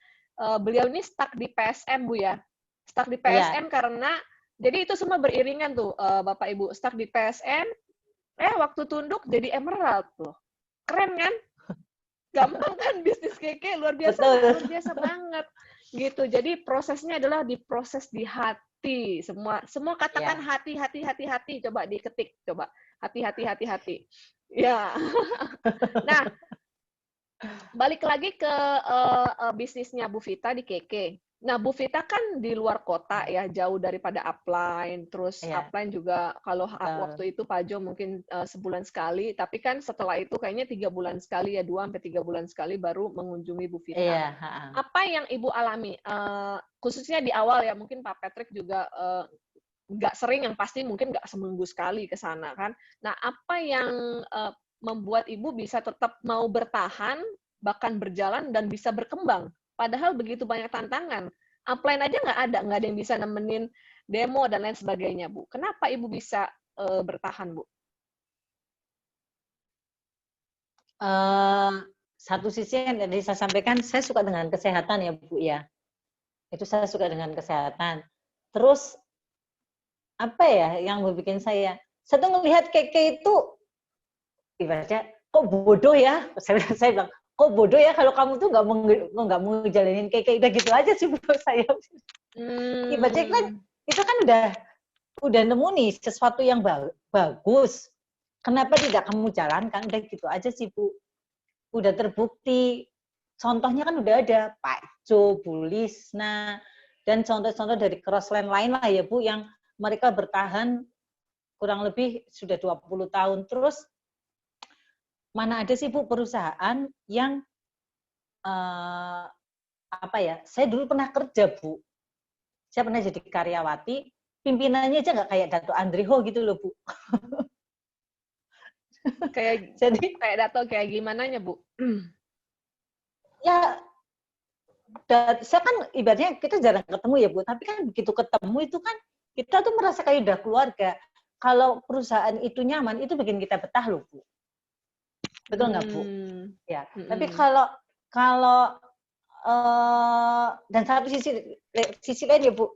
beliau ini stuck di PSM, Bu ya. Stuck di Iya. PSM karena, jadi itu semua beriringan tuh, Bapak Ibu. Stuck di PSM, waktu tunduk jadi emerald tuh. Keren kan? Gampang kan bisnis keke, luar biasa Betul. nggak? Luar biasa banget. Gitu. Jadi prosesnya adalah diproses di hati. Semua katakan Iya. hati. Coba diketik, coba. Hati. Ya. Nah, balik lagi ke bisnisnya Bu Vita di KK. Nah, Bu Vita kan di luar kota ya, jauh daripada upline. Terus Iya. upline juga kalau Betul. waktu itu Pak Jo mungkin sebulan sekali, tapi kan setelah itu kayaknya 3 bulan sekali ya, 2-3 bulan sekali baru mengunjungi Bu Vita. Iya. Apa yang Ibu alami? Khususnya di awal ya, mungkin Pak Patrick juga nggak sering, yang pasti mungkin nggak seminggu sekali ke sana kan. Nah, apa yang membuat Ibu bisa tetap mau bertahan, bahkan berjalan dan bisa berkembang? Padahal begitu banyak tantangan. Upline aja nggak ada yang bisa nemenin demo dan lain sebagainya, Bu. Kenapa Ibu bisa bertahan, Bu? Satu sisi yang tadi saya sampaikan, saya suka dengan kesehatan ya, Bu ya. Itu saya suka dengan kesehatan. Terus apa ya yang bikin saya tuh ngelihat keke itu ibaratnya kok bodoh ya. Saya bilang kok bodoh ya kalau kamu tuh nggak mau jalanin keke, udah gitu aja sih, Bu, saya. Ibaratnya kan itu kan udah nemu nih sesuatu yang bagus. Kenapa tidak kamu jalankan? Udah gitu aja sih, Bu. Udah terbukti. Contohnya kan udah ada Pak Jo, Bu Lisna, dan contoh-contoh dari crossline lain lah ya, Bu, yang mereka bertahan kurang lebih sudah 20 tahun. Terus mana ada sih, Bu, perusahaan yang apa ya? Saya dulu pernah kerja, Bu. Saya pernah jadi karyawati, pimpinannya aja nggak kayak Dato Andriho gitu loh, Bu. Kayak Dato kayak gimananya, Bu? Ya, saya kan ibaratnya kita jarang ketemu ya, Bu, tapi kan begitu ketemu itu kan kita tuh merasa kayak udah keluarga. Kalau perusahaan itu nyaman, itu bikin kita betah loh, Bu. Betul nggak, Bu? Ya. Tapi kalau dan satu sisi lain ya, Bu,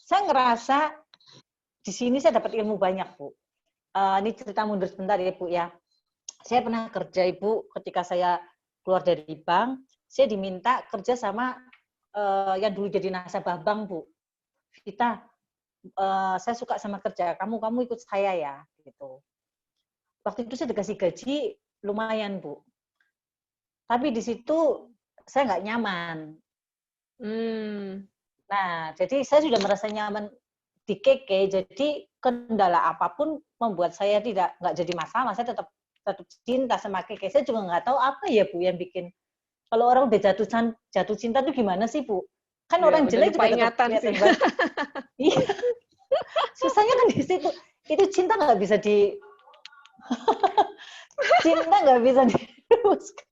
saya ngerasa di sini saya dapat ilmu banyak, Bu. Ini cerita mundur sebentar ya, Bu ya. Saya pernah kerja, Ibu, ketika saya keluar dari bank, saya diminta kerja sama yang dulu jadi nasabah bank, Bu. Vita, saya suka sama kerja kamu ikut saya ya, gitu. Waktu itu saya dikasih gaji lumayan, Bu. Tapi di situ saya nggak nyaman. Nah, jadi saya sudah merasa nyaman di KK, jadi kendala apapun membuat saya nggak jadi masalah. Saya tetap cinta sama KK. Saya juga nggak tahu apa ya, Bu, yang bikin kalau orang udah jatuh cinta tuh gimana sih, Bu? Kan orang jelek juga tetap kelihatan banget. Iya. Susahnya kan di situ. Itu cinta nggak bisa cinta nggak bisa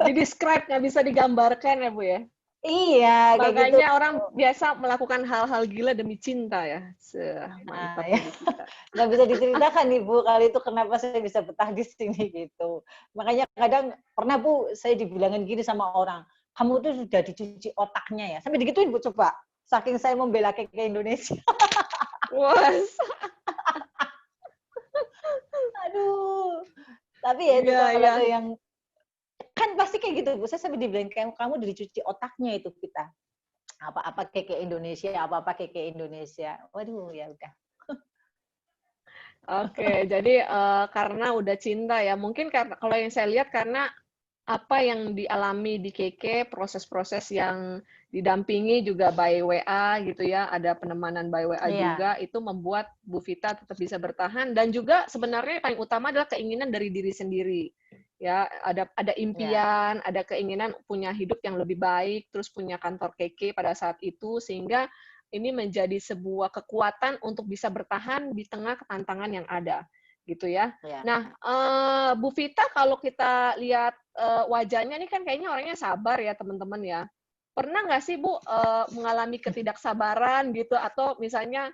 di-describe, nggak bisa digambarkan ya, Bu ya? Iya, kayak gitu. Makanya orang biasa melakukan hal-hal gila demi cinta ya. Nah, Mantap ya. ini kita. Nggak bisa diceritakan Ibu kali itu kenapa saya bisa betah di sini gitu. Makanya kadang pernah Bu saya dibilangin gini sama orang, kamu tuh sudah dicuci otaknya ya. Sampai digituin Bu coba. Saking saya membela ke Indonesia. Wah, Aduh. Tapi ya itu iya kalau iya. ada yang kan pasti kayak gitu Bu. Saya sampai dibilang kamu udah dicuci otaknya itu kita. Apa-apa keke Indonesia, apa-apa keke Indonesia. Waduh, ya udah. Oke, jadi karena udah cinta ya. Mungkin karena kalau yang saya lihat karena apa yang dialami di Keke, proses-proses yang didampingi juga by WA gitu ya, ada penemanan by WA Iya, juga, itu membuat Bu Vita tetap bisa bertahan dan juga sebenarnya yang paling utama adalah keinginan dari diri sendiri. Ya, ada iya. impian, ada keinginan punya hidup yang lebih baik, terus punya kantor Keke pada saat itu sehingga ini menjadi sebuah kekuatan untuk bisa bertahan di tengah tantangan yang ada, gitu ya. Iya. Nah, Bu Vita kalau kita lihat wajahnya nih kan kayaknya orangnya sabar ya teman-teman ya. Pernah nggak sih Bu mengalami ketidaksabaran gitu atau misalnya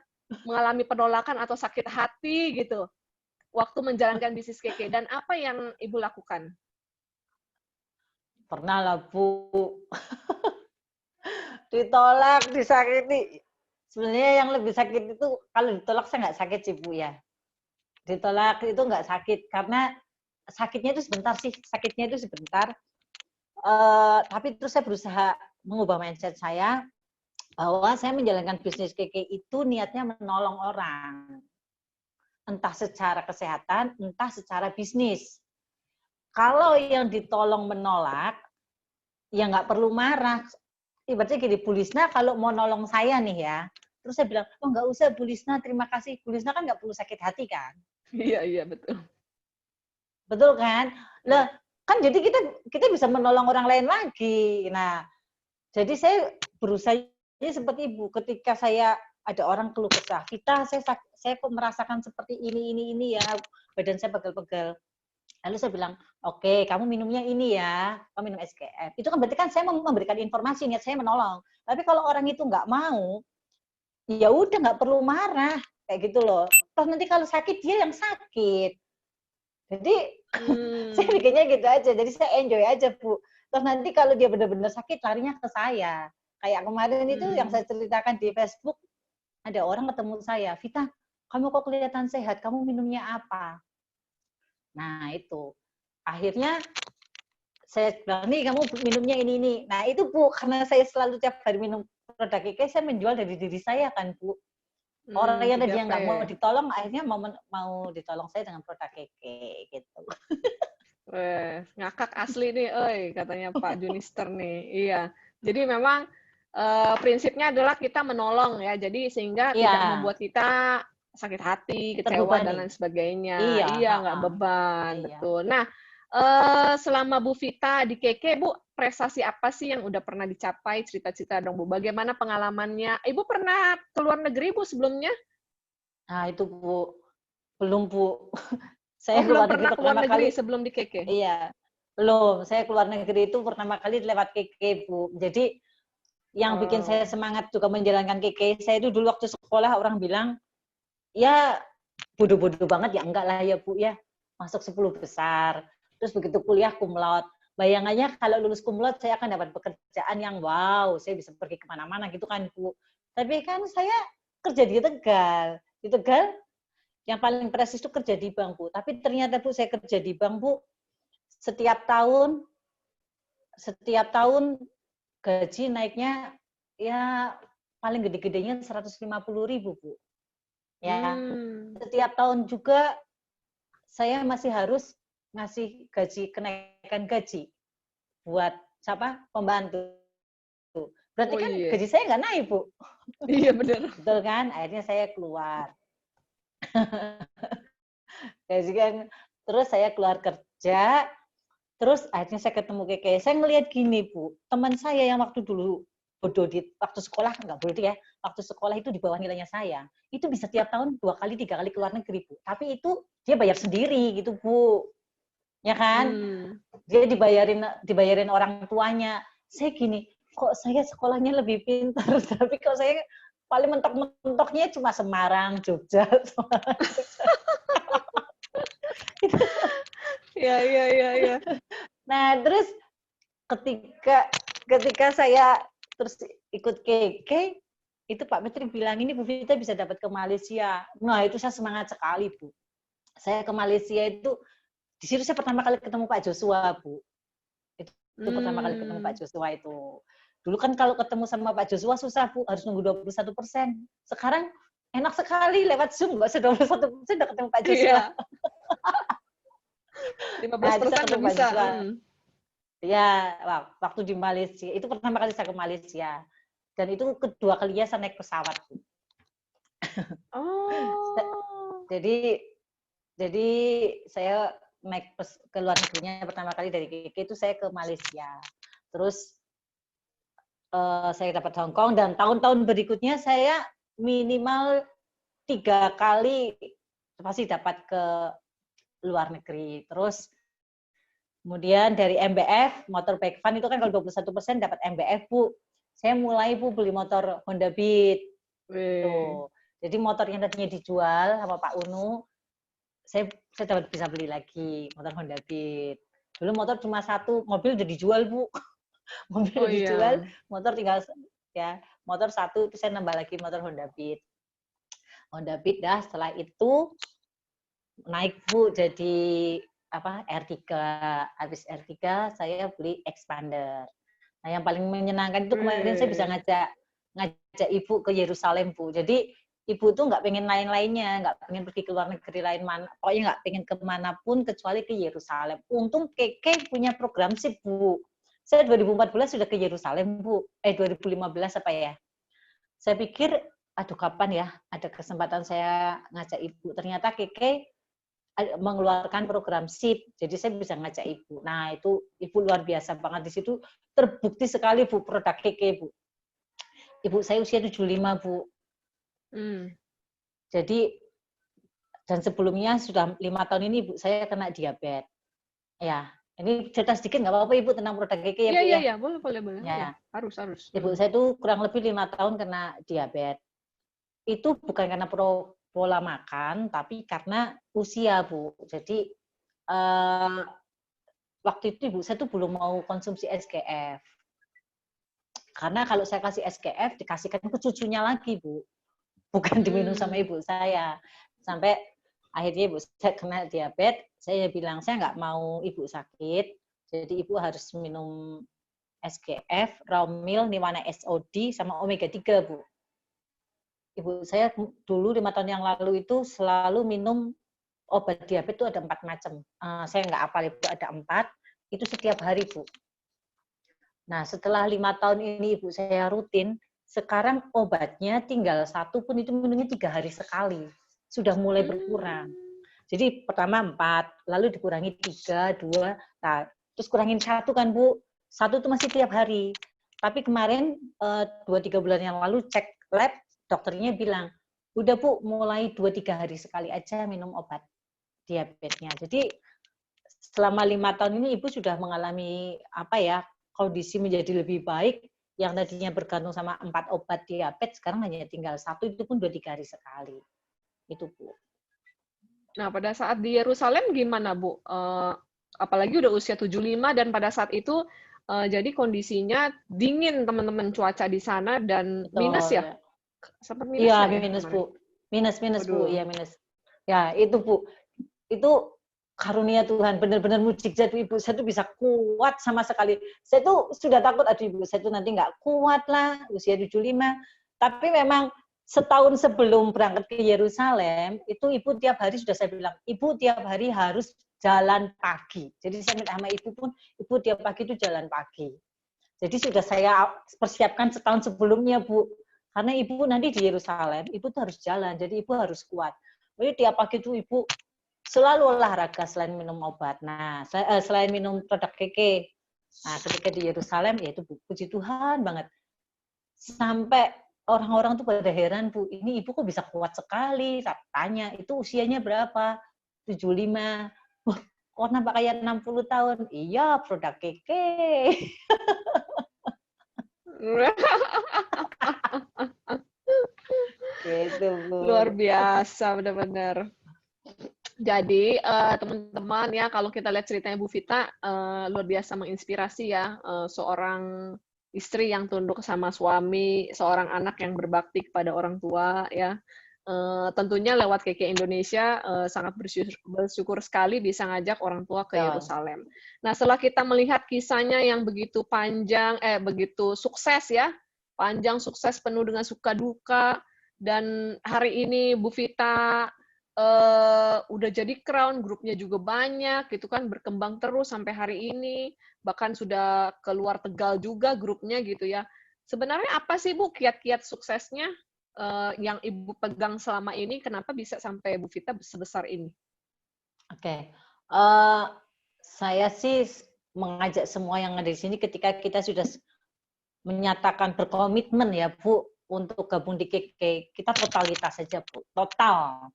mengalami penolakan atau sakit hati gitu waktu menjalankan bisnis Keke dan apa yang Ibu lakukan? Pernah lah Bu. Ditolak, disakiti. Sebenarnya yang lebih sakit itu kalau ditolak saya nggak sakit sih Bu ya. Ditolak itu nggak sakit karena sakitnya itu sebentar sih, sakitnya itu sebentar. Tapi terus saya berusaha mengubah mindset saya bahwa saya menjalankan bisnis keke itu niatnya menolong orang, entah secara kesehatan, entah secara bisnis. Kalau yang ditolong menolak, ya nggak perlu marah. Ibaratnya gini, Bu Lisna kalau mau nolong saya nih ya, terus saya bilang, oh nggak usah Bu Lisna, terima kasih. Bu Lisna kan nggak perlu sakit hati kan? Iya, iya betul. Betul kan? Ya. Lah, kan jadi kita bisa menolong orang lain lagi. Nah, jadi saya berusaha seperti Ibu ketika saya ada orang keluh kesah, saya kok merasakan seperti ini ya, badan saya pegel-pegel. Lalu saya bilang, oke, kamu minumnya ini ya, kamu minum SKF. Itu kan berarti kan saya memberikan informasi, niat saya menolong. Tapi kalau orang itu nggak mau, ya udah nggak perlu marah, kayak gitu loh. Toh nanti kalau sakit dia yang sakit. Jadi saya Hmm, bikinnya gitu aja. Jadi saya enjoy aja Bu. Terus nanti kalau dia benar-benar sakit larinya ke saya. Kayak kemarin itu yang hmm. saya ceritakan di Facebook, ada orang ketemu saya, Vita, kamu kok kelihatan sehat, kamu minumnya apa? Nah itu. Akhirnya saya bilang, nih kamu minumnya ini. Nah itu Bu, karena saya selalu tiap hari minum produk Kike, saya menjual dari diri saya kan Bu. Orang yang tadi yang 3P. nggak mau ditolong, akhirnya mau ditolong saya dengan produk Kike gitu. Ngakak asli nih, oi, katanya Pak Junister nih. Iya. Jadi memang prinsipnya adalah kita menolong ya. Jadi sehingga tidak Iya, membuat kita sakit hati, kecewa dan terbebani. lain sebagainya. Iya, Iya, nggak heeh. beban, Iya. betul. Nah, selama Bu Vita di Keke, Bu, prestasi apa sih yang udah pernah dicapai? Cerita-cerita dong, Bu. Bagaimana pengalamannya? Ibu pernah ke luar negeri, Bu, sebelumnya? Nah, itu Bu, belum Bu. Oh, Saya belum keluar negeri pernah ke luar pertama negeri kali, sebelum di Keke? iya, belum. Saya keluar negeri itu pertama kali lewat KK, Bu. Jadi yang bikin saya Oh. semangat juga menjalankan KK, saya itu dulu waktu sekolah orang bilang, ya bodoh-bodoh banget ya enggak lah ya Bu ya. Masuk 10 besar. Terus begitu kuliah cum laude. Bayangannya kalau lulus cum laude saya akan dapat pekerjaan yang wow, saya bisa pergi kemana-mana gitu kan Bu. Tapi kan saya kerja di Tegal. Di Tegal yang paling prestis itu kerja di bank, Bu. Tapi ternyata Bu, saya kerja di bank, Bu, setiap tahun setiap tahun gaji naiknya ya paling gede-gedenya 150.000, Bu. Ya, Hmm. setiap tahun juga saya masih harus ngasih gaji kenaikan gaji buat siapa? Pembantu. Berarti Oh kan iya. gaji saya nggak naik, Bu. Iya benar. Betul kan? Akhirnya saya keluar. Gaji kan terus saya keluar kerja. Terus akhirnya saya ketemu Keke. Saya ngelihat gini, Bu. Teman saya yang waktu dulu bodoh di waktu sekolah, nggak bodoh ya. Waktu sekolah itu di bawah nilainya saya. Itu bisa tiap tahun 2 kali, 3 kali ke luar negeri, Bu. Tapi itu dia bayar sendiri gitu, Bu. Ya kan? Hmm. Dia dibayarin dibayarin orang tuanya. Saya gini, kok saya sekolahnya lebih pintar, tapi kok saya paling mentok-mentoknya cuma Semarang, Jogja. Iya, iya, iya, iya. Nah, terus ketika saya terus ikut KK, itu Pak Menteri bilang, ini Bu Vita bisa dapat ke Malaysia. Nah, itu saya semangat sekali, Bu. Saya ke Malaysia itu, di situ saya pertama kali ketemu Pak Joshua, Bu. Itu pertama kali ketemu Pak Joshua itu. Dulu kan kalau ketemu sama Pak Joshua susah, Bu, harus nunggu 21%. Sekarang enak sekali lewat Zoom, nggak usah 21% udah ketemu Pak Joshua. Iya. Nah, itu 15% saya udah ketemu Pak bisa. Joshua. Ya, waktu di Malaysia, itu pertama kali saya ke Malaysia. Dan itu kedua kalinya saya naik pesawat. Oh. Jadi saya naik ke luar negerinya pertama kali dari KK itu saya ke Malaysia. Terus saya dapat Hong Kong, dan tahun-tahun berikutnya saya minimal 3 kali pasti dapat ke luar negeri. Terus kemudian dari MBF, motor bike fund itu kan kalau 21% dapat MBF, Bu. Saya mulai, Bu, beli motor Honda Beat. Tuh. Jadi motor yang tadinya dijual sama Pak Unu, saya dapat bisa beli lagi motor Honda Beat. Dulu motor cuma satu, mobil udah dijual, Bu. Mobil udah dijual, motor tinggal ya, motor satu, terus saya nambah lagi motor Honda Beat. Honda Beat dah, setelah itu naik, Bu, jadi R3. Habis R3 saya beli Expander. Nah, yang paling menyenangkan itu kemarin saya bisa ngajak ibu ke Yerusalem, Bu. Jadi ibu tuh nggak pengen lain-lainnya, nggak pengen pergi ke luar negeri lain mana, pokoknya nggak pengen kemanapun kecuali ke Yerusalem. Untung KK punya program sih, Bu. Saya 2014 sudah ke Yerusalem, Bu. 2015 apa ya? Saya pikir, aduh kapan ya ada kesempatan saya ngajak ibu. Ternyata KK mengeluarkan program SIP, jadi saya bisa ngajak ibu. Nah, itu ibu luar biasa banget di situ, terbukti sekali, Bu, produk KK, Bu. Ibu saya usia 75, Bu. Jadi, dan sebelumnya sudah 5 tahun ini ibu saya kena diabetes. Ya, ini cerita sedikit nggak apa-apa, Ibu, tentang produk KK ya, Bu, ya? Iya, boleh. Ya. Harus. Ibu saya itu kurang lebih 5 tahun kena diabetes. Itu bukan karena pola makan, tapi karena usia, Bu. Jadi waktu itu ibu saya tuh belum mau konsumsi SGF. Karena kalau saya kasih SGF, dikasihkan ke cucunya lagi, Bu. Bukan diminum sama ibu saya. Sampai akhirnya ibu saya kena diabetes, saya bilang, saya nggak mau ibu sakit, jadi ibu harus minum SGF, raw meal, Niwana SOD, sama omega 3, Bu. Ibu saya dulu 5 tahun yang lalu itu selalu minum obat diabetes itu ada 4 macam. Saya nggak hafal, itu ada 4, itu setiap hari, Bu. Nah, setelah 5 tahun ini ibu saya rutin, sekarang obatnya tinggal 1 pun itu minumnya 3 hari sekali. Sudah mulai berkurang. Jadi pertama 4, lalu dikurangi 3, 2, nah, terus kurangin 1 kan, Bu. 1 itu masih tiap hari. Tapi kemarin 2-3 bulan yang lalu cek lab, dokternya bilang, udah, Bu, mulai 2-3 hari sekali aja minum obat diabetesnya. Jadi selama 5 tahun ini ibu sudah mengalami kondisi menjadi lebih baik. Yang tadinya bergantung sama 4 obat diabetes, sekarang hanya tinggal 1, itu pun 2-3 hari sekali. Itu, Bu. Nah, pada saat di Yerusalem gimana, Bu? Apalagi udah usia 75 dan pada saat itu jadi kondisinya dingin, teman-teman, cuaca di sana dan Betul, minus ya? Sempat minus iya, nggak ya minus, kemarin? Bu. Minus, Bu. Iya, minus. Ya, itu, Bu. Itu karunia Tuhan, benar-benar mujizat, ibu saya tuh bisa kuat sama sekali. Saya tuh sudah takut, aduh ibu saya tuh nanti nggak kuat lah, usia 75. Tapi memang setahun sebelum berangkat ke Yerusalem, itu ibu tiap hari sudah saya bilang, ibu tiap hari harus jalan pagi. Jadi saya minta sama ibu pun, ibu tiap pagi itu jalan pagi. Jadi sudah saya persiapkan setahun sebelumnya, Bu. Karena ibu nanti di Yerusalem, ibu tuh harus jalan, jadi ibu harus kuat. Jadi tiap pagi tuh ibu selalu olahraga selain minum obat. Nah, selain minum produk KK. Nah, ketika di Yerusalem, ya itu puji Tuhan banget. Sampai orang-orang tuh pada heran, Bu, ini ibu kok bisa kuat sekali? Saya tanya, itu usianya berapa? 75. Wah, kok nampak kayak 60 tahun? Iya, produk KK. Gitu, Bu. Luar biasa, benar-benar. Jadi teman-teman ya, kalau kita lihat ceritanya Bu Vita, luar biasa menginspirasi ya, seorang istri yang tunduk sama suami, seorang anak yang berbakti kepada orang tua ya. Tentunya lewat KK Indonesia sangat bersyukur sekali bisa ngajak orang tua ke Betul. Yerusalem. Nah, setelah kita melihat kisahnya yang begitu panjang, begitu sukses ya, panjang, sukses, penuh dengan suka duka, dan hari ini Bu Vita udah jadi Crown, grupnya juga banyak gitu kan, berkembang terus sampai hari ini, bahkan sudah keluar Tegal juga grupnya gitu ya. Sebenarnya apa sih Bu kiat-kiat suksesnya yang Ibu pegang selama ini, kenapa bisa sampai Bu Vita sebesar ini? Oke. Saya sih mengajak semua yang ada di sini ketika kita sudah menyatakan berkomitmen ya Bu, untuk gabung di KK, kita totalitas saja Bu, total.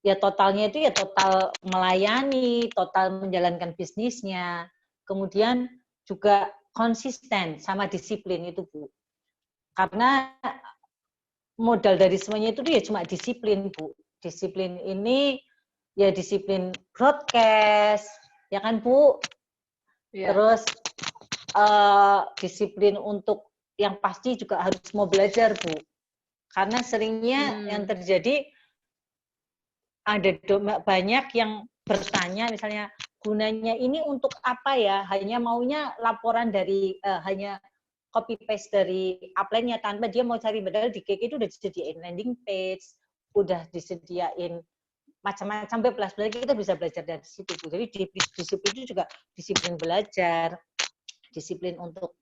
Ya totalnya itu ya total melayani, total menjalankan bisnisnya, kemudian juga konsisten sama disiplin itu Bu. Karena modal dari semuanya itu ya cuma disiplin Bu. Disiplin ini ya disiplin broadcast, ya kan Bu? Iya. Terus disiplin untuk yang pasti juga harus mau belajar Bu. Karena seringnya yang terjadi ada banyak yang bertanya misalnya gunanya ini untuk apa ya? Hanya maunya laporan dari hanya copy paste dari upline-nya tanpa dia mau cari padahal di KK itu udah disediain landing page, udah disediain macam-macam bebas. Kita bisa belajar dari situ. Jadi disiplin itu juga disiplin belajar, disiplin untuk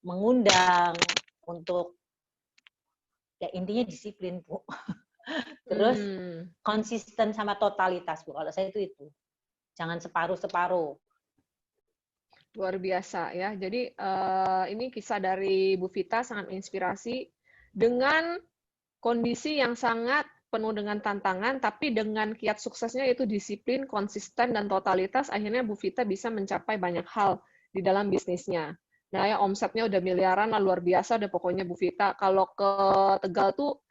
mengundang, untuk ya intinya disiplin Bu. Terus konsisten sama totalitas Bu. Kalau saya itu. Jangan separuh-separuh. Luar biasa ya. Jadi ini kisah dari Bu Vita sangat menginspirasi dengan kondisi yang sangat penuh dengan tantangan, tapi dengan kiat suksesnya yaitu disiplin, konsisten, dan totalitas, akhirnya Bu Vita bisa mencapai banyak hal di dalam bisnisnya. Nah ya omsetnya udah miliaran lah, luar biasa deh pokoknya Bu Vita. Kalau ke Tegal tuh,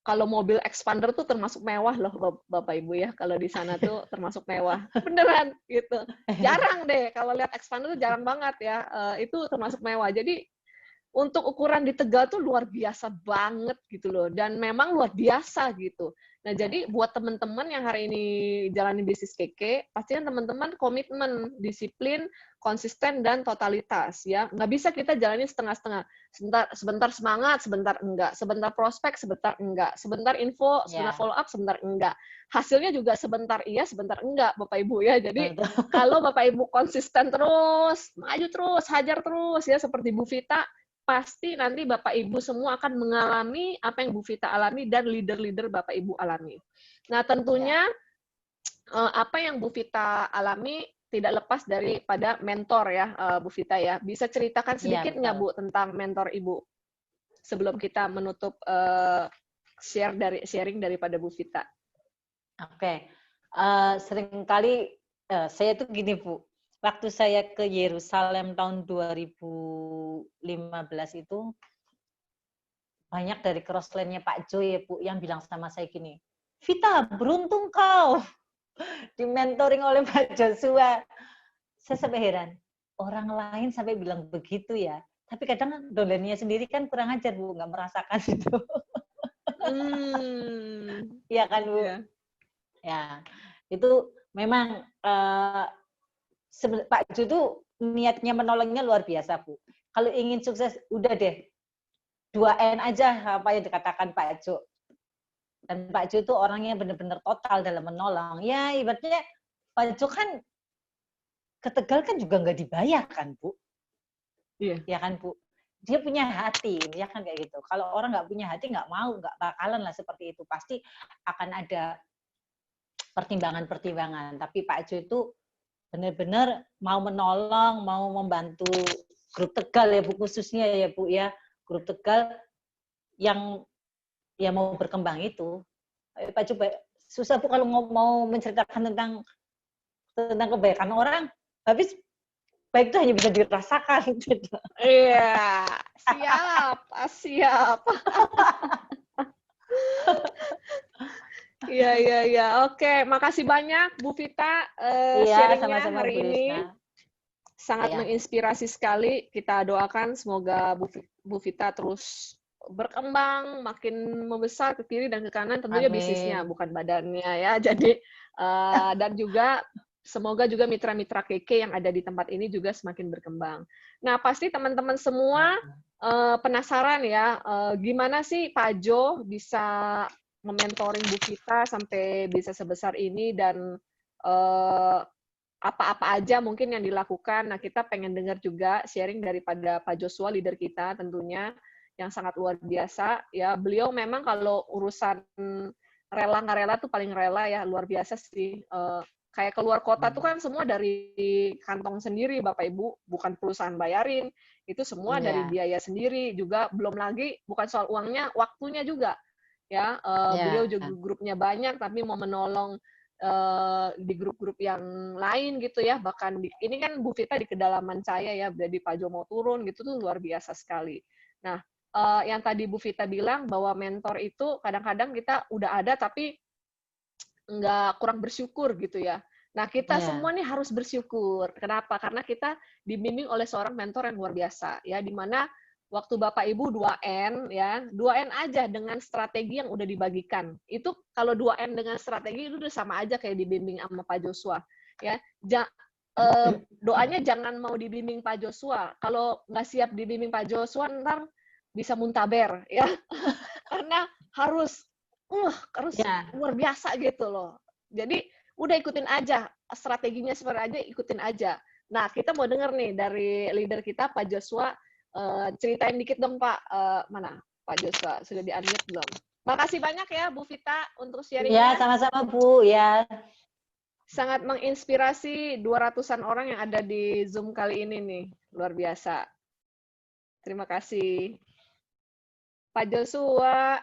kalau mobil expander tuh termasuk mewah loh Bapak Ibu ya. Kalau di sana tuh termasuk mewah. Beneran gitu. Jarang deh kalau lihat expander tuh jarang banget ya. Itu termasuk mewah. Jadi untuk ukuran di Tegal tuh luar biasa banget gitu loh, dan memang luar biasa gitu. Nah, jadi buat teman-teman yang hari ini jalani bisnis KK, pastikan teman-teman komitmen, disiplin, konsisten, dan totalitas ya. Nggak bisa kita jalani setengah-setengah. Sebentar semangat, sebentar enggak. Sebentar prospek, sebentar enggak. Sebentar info, sebentar Ya, follow up, sebentar enggak. Hasilnya juga sebentar iya, sebentar enggak, Bapak Ibu ya. Jadi betul. kalau Bapak Ibu konsisten terus, maju terus, hajar terus ya seperti Bu Vita, pasti nanti Bapak Ibu semua akan mengalami apa yang Bu Vita alami dan leader-leader Bapak Ibu alami. Nah, tentunya Ya, apa yang Bu Vita alami tidak lepas daripada mentor ya, Bu Vita ya. Bisa ceritakan ya sedikit nggak betul. Bu tentang mentor Ibu sebelum kita menutup sharing daripada Bu Vita? Oke. Seringkali saya tuh gini Bu, waktu saya ke Yerusalem tahun 2015 itu banyak dari crossline-nya Pak Jo ya Bu yang bilang sama saya gini, Vita beruntung kau dimentoring oleh Pak Joshua. Saya sampai heran, orang lain sampai bilang begitu ya. Tapi kadang dolennya sendiri kan kurang ajar Bu, nggak merasakan itu. Iya kan Bu? Ya. Ya, itu memang Pak Jo itu niatnya menolongnya luar biasa Bu. Kalau ingin sukses, udah deh 2N aja apa yang dikatakan Pak Jo. Dan Pak Jo itu orangnya benar-benar total dalam menolong. Ya ibaratnya Pak Jo kan ke Tegal kan juga nggak dibayar kan Bu. Iya. Ya kan Bu. Dia punya hati, ya kan kayak gitu. Kalau orang nggak punya hati nggak mau, nggak bakalan lah seperti itu. Pasti akan ada pertimbangan-pertimbangan. Tapi Pak Jo itu benar-benar mau menolong, mau membantu grup Tegal ya Bu, khususnya ya Bu ya, grup Tegal yang ya mau berkembang itu. Pak Jo susah Bu kalau mau menceritakan tentang kebaikan orang, habis baik itu hanya bisa dirasakan gitu. Iya, siap, siap. Iya, iya, iya. Oke, makasih banyak Bu Vita Iya, sharingnya sama-sama hari Bu ini. Risna. Sangat Iya. menginspirasi sekali. Kita doakan semoga Bu Vita terus berkembang, makin membesar ke kiri dan ke kanan, tentunya bisnisnya, Amin. bukan badannya ya. Jadi, dan juga semoga juga mitra-mitra Keke yang ada di tempat ini juga semakin berkembang. Nah, pasti teman-teman semua penasaran ya, gimana sih Pak Jo bisa mementoring Bu Vita sampai bisa sebesar ini dan apa-apa aja mungkin yang dilakukan. Nah, kita pengen dengar juga sharing daripada Pak Joshua, leader kita tentunya, yang sangat luar biasa. Ya, beliau memang kalau urusan rela nggak rela tuh paling rela ya, luar biasa sih. Kayak keluar kota tuh kan semua dari kantong sendiri, Bapak Ibu, bukan perusahaan bayarin. Itu semua dari Iya, biaya sendiri. Juga belum lagi bukan soal uangnya, waktunya juga. Ya, beliau iya, juga grupnya banyak, tapi mau menolong di grup-grup yang lain gitu ya, bahkan ini kan Bu Vita di kedalaman saya ya, jadi Pak Jo mau turun gitu tuh luar biasa sekali. Nah, yang tadi Bu Vita bilang bahwa mentor itu kadang-kadang kita udah ada tapi nggak kurang bersyukur gitu ya. Nah, kita semua iya, nih harus bersyukur. Kenapa? Karena kita dibimbing oleh seorang mentor yang luar biasa ya, di mana waktu Bapak Ibu 2N ya, 2N aja dengan strategi yang udah dibagikan. Itu kalau 2N dengan strategi itu udah sama aja kayak dibimbing sama Pak Joshua ya. Doanya jangan mau dibimbing Pak Joshua. Kalau nggak siap dibimbing Pak Joshua ntar bisa muntaber ya. Karena harus iya. luar biasa gitu loh. Jadi udah ikutin aja strateginya seperti aja, ikutin aja. Nah, kita mau denger nih dari leader kita Pak Joshua, ceritain dikit dong Pak, mana Pak Joshua sudah di-unmute belum? Makasih banyak ya Bu Vita untuk Iya, sharingnya. sama-sama Bu, ya. Sangat menginspirasi 200-an orang yang ada di Zoom kali ini nih. Luar biasa. Terima kasih. Pak Joshua.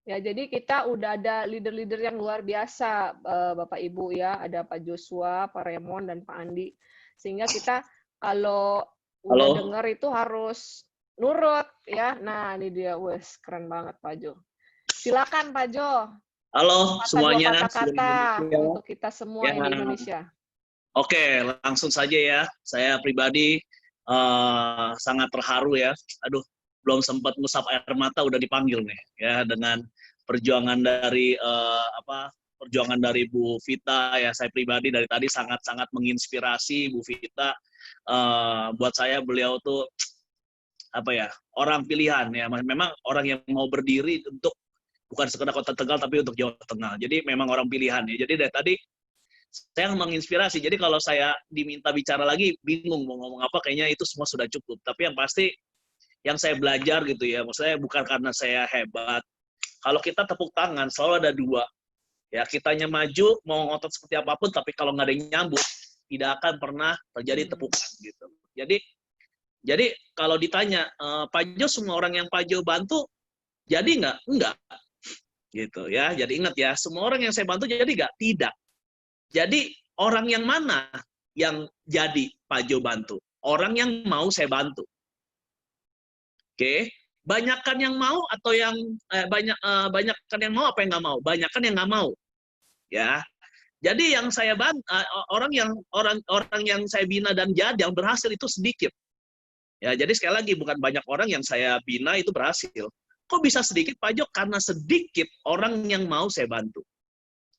Ya, jadi kita udah ada leader-leader yang luar biasa, Bapak Ibu ya. Ada Pak Joshua, Pak Raymond, dan Pak Andi. Sehingga kita kalau udah Halo, dengar itu harus nurut ya. Nah, ini dia, wes keren banget Pak Jo. Silakan Pak Jo, halo sepatah dua semuanya patah seluruh kata Indonesia. untuk kita semua Ya, yang di Indonesia. oke, langsung saja ya. Saya pribadi sangat terharu ya. Aduh, belum sempat ngusap air mata udah dipanggil nih ya dengan perjuangan dari perjuangan dari Bu Vita ya. Saya pribadi dari tadi sangat-sangat menginspirasi Bu Vita. Buat saya beliau tuh apa ya, orang pilihan ya. Memang orang yang mau berdiri untuk bukan sekedar Kota Tegal tapi untuk Jawa Tengah. Jadi memang orang pilihan ya. Jadi dari tadi saya menginspirasi. Jadi kalau saya diminta bicara lagi, bingung mau ngomong apa, kayaknya itu semua sudah cukup. Tapi yang pasti, yang saya belajar gitu ya, maksudnya bukan karena saya hebat. Kalau kita tepuk tangan, selalu ada dua. Ya, kitanya maju, mau ngotot seperti apapun, tapi kalau nggak ada yang nyambut, tidak akan pernah terjadi tepukan gitu. Jadi kalau ditanya, Pak Jo, semua orang yang Pak Jo bantu, jadi nggak? Enggak. Gitu ya. Jadi ingat ya, semua orang yang saya bantu jadi nggak? Tidak. Jadi orang yang mana yang jadi Pak Jo bantu? Orang yang mau saya bantu. Oke, banyakkan yang mau atau yang banyakkan yang mau apa yang nggak mau? Banyakkan yang nggak mau. Ya. Jadi yang saya bantu, orang yang saya bina dan jadi yang berhasil itu sedikit. Ya, jadi sekali lagi bukan banyak orang yang saya bina itu berhasil. Kok bisa sedikit Pak Jo? Karena sedikit orang yang mau saya bantu.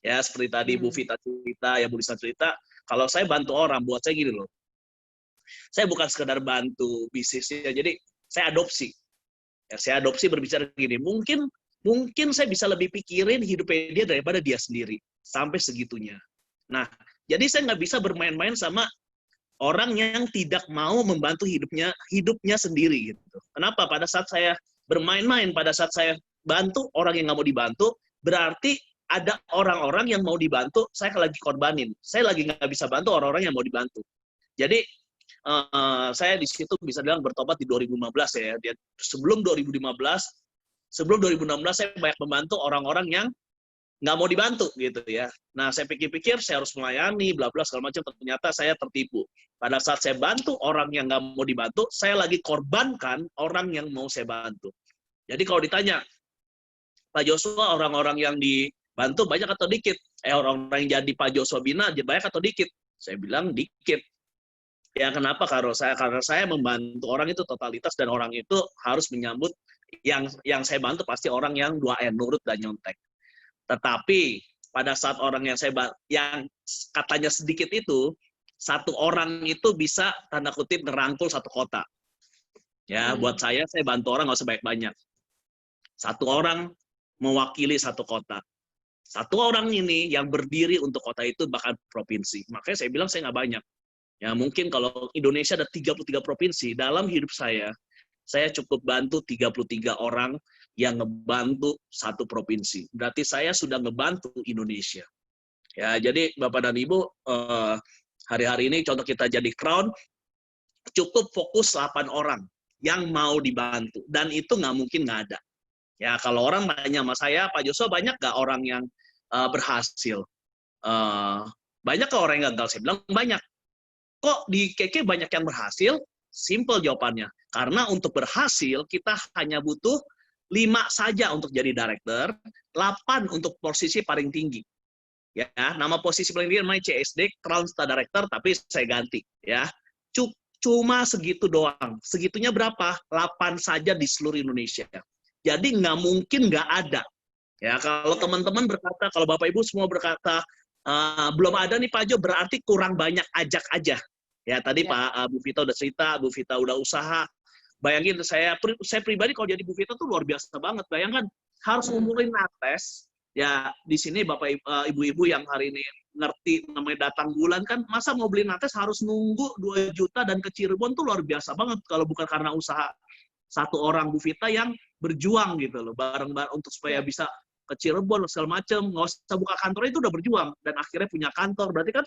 Ya, seperti tadi Bu Vita cerita, ya Bu Lisa cerita, kalau saya bantu orang, buat saya gini loh. Saya bukan sekedar bantu bisnisnya, jadi saya adopsi. Ya, saya adopsi berbicara gini, mungkin saya bisa lebih pikirin hidupnya dia daripada dia sendiri. Sampai segitunya. Nah, jadi saya nggak bisa bermain-main sama orang yang tidak mau membantu hidupnya sendiri gitu. Kenapa? Pada saat saya bermain-main, pada saat saya bantu orang yang nggak mau dibantu, berarti ada orang-orang yang mau dibantu, saya lagi korbanin. Saya lagi nggak bisa bantu orang-orang yang mau dibantu. Jadi saya di situ bisa bilang bertobat di 2015 ya. Sebelum 2016 saya banyak membantu orang-orang yang nggak mau dibantu gitu ya. Nah, saya pikir-pikir saya harus melayani, bla bla segala macam. Ternyata saya tertipu. Pada saat saya bantu orang yang nggak mau dibantu, saya lagi korbankan orang yang mau saya bantu. Jadi kalau ditanya, Pak Joshua, orang-orang yang dibantu banyak atau dikit? Orang-orang yang jadi Pak Joshua Bina banyak atau dikit? Saya bilang dikit. Ya kenapa? Karena saya membantu orang itu totalitas, dan orang itu harus menyambut yang saya bantu pasti orang yang 2N, nurut dan nyontek. Tetapi pada saat orang yang katanya sedikit itu, satu orang itu bisa tanda kutip ngerangkul satu kota. Ya, buat saya bantu orang nggak usah banyak-banyak. Satu orang mewakili satu kota. Satu orang ini yang berdiri untuk kota itu bahkan provinsi. Makanya saya bilang saya nggak banyak. Ya mungkin kalau Indonesia ada 33 provinsi, dalam hidup saya cukup bantu 33 orang yang ngebantu satu provinsi. Berarti saya sudah ngebantu Indonesia. Ya, jadi Bapak dan Ibu, hari-hari ini contoh kita jadi Crown, cukup fokus 8 orang yang mau dibantu. Dan itu nggak mungkin nggak ada. Ya, kalau orang tanya sama saya, Pak Joshua, banyak nggak orang yang berhasil? Banyak nggak orang yang gagal? Saya bilang banyak. Kok di KK banyak yang berhasil? Simple jawabannya. Karena untuk berhasil, kita hanya butuh 5 saja untuk jadi director, 8 untuk posisi paling tinggi. Ya, nama posisi paling tinggi namanya CSD, Crown Star Director, tapi saya ganti. Ya, cuma segitu doang. Segitunya berapa? 8 saja di seluruh Indonesia. Jadi nggak mungkin nggak ada. Ya, kalau teman-teman berkata, kalau Bapak Ibu semua berkata, belum ada nih Pak Jo, berarti kurang banyak, ajak aja. Ya, tadi Pak Bu Vita udah cerita, Bu Vita udah usaha. Bayangin, saya pribadi kalau jadi Bu Vita tuh luar biasa banget. Bayangkan, harus ngumpulin nates. Ya, di sini Bapak Ibu-ibu yang hari ini ngerti namanya datang bulan kan, masa mau beli nates harus nunggu 2 juta dan ke Cirebon tuh luar biasa banget kalau bukan karena usaha satu orang Bu Vita yang berjuang gitu loh, bareng-bareng untuk supaya bisa ke Cirebon segala macam, nggak usah buka kantor itu udah berjuang dan akhirnya punya kantor. Berarti kan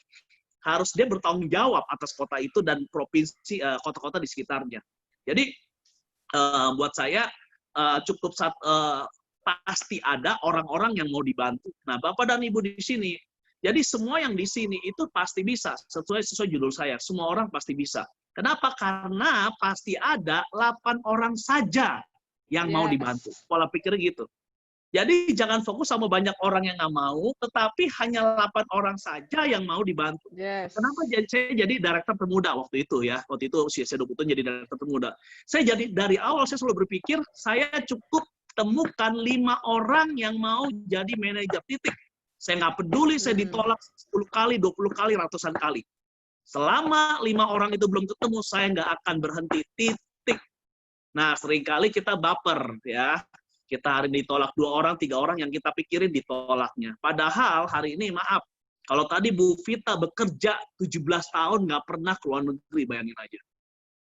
harus dia bertanggung jawab atas kota itu dan provinsi, kota-kota di sekitarnya. Jadi buat saya cukup pasti ada orang-orang yang mau dibantu. Nah, Bapak dan Ibu di sini, jadi semua yang di sini itu pasti bisa, sesuai judul saya, semua orang pasti bisa. Kenapa? Karena pasti ada 8 orang saja yang mau dibantu. Pola pikir gitu. Jadi jangan fokus sama banyak orang yang nggak mau, tetapi hanya 8 orang saja yang mau dibantu. Kenapa saya jadi director termuda waktu itu ya? Waktu itu usia saya 20 jadi director termuda. Saya jadi dari awal saya selalu berpikir saya cukup temukan 5 orang yang mau jadi manajer, titik. Saya nggak peduli saya ditolak 10 kali, 20 kali, ratusan kali. Selama 5 orang itu belum ketemu, saya nggak akan berhenti, titik. Nah, seringkali kita baper ya. Kita hari ini ditolak 2 orang, 3 orang yang kita pikirin ditolaknya. Padahal hari ini, maaf, kalau tadi Bu Vita bekerja 17 tahun nggak pernah keluar negeri, bayangin aja.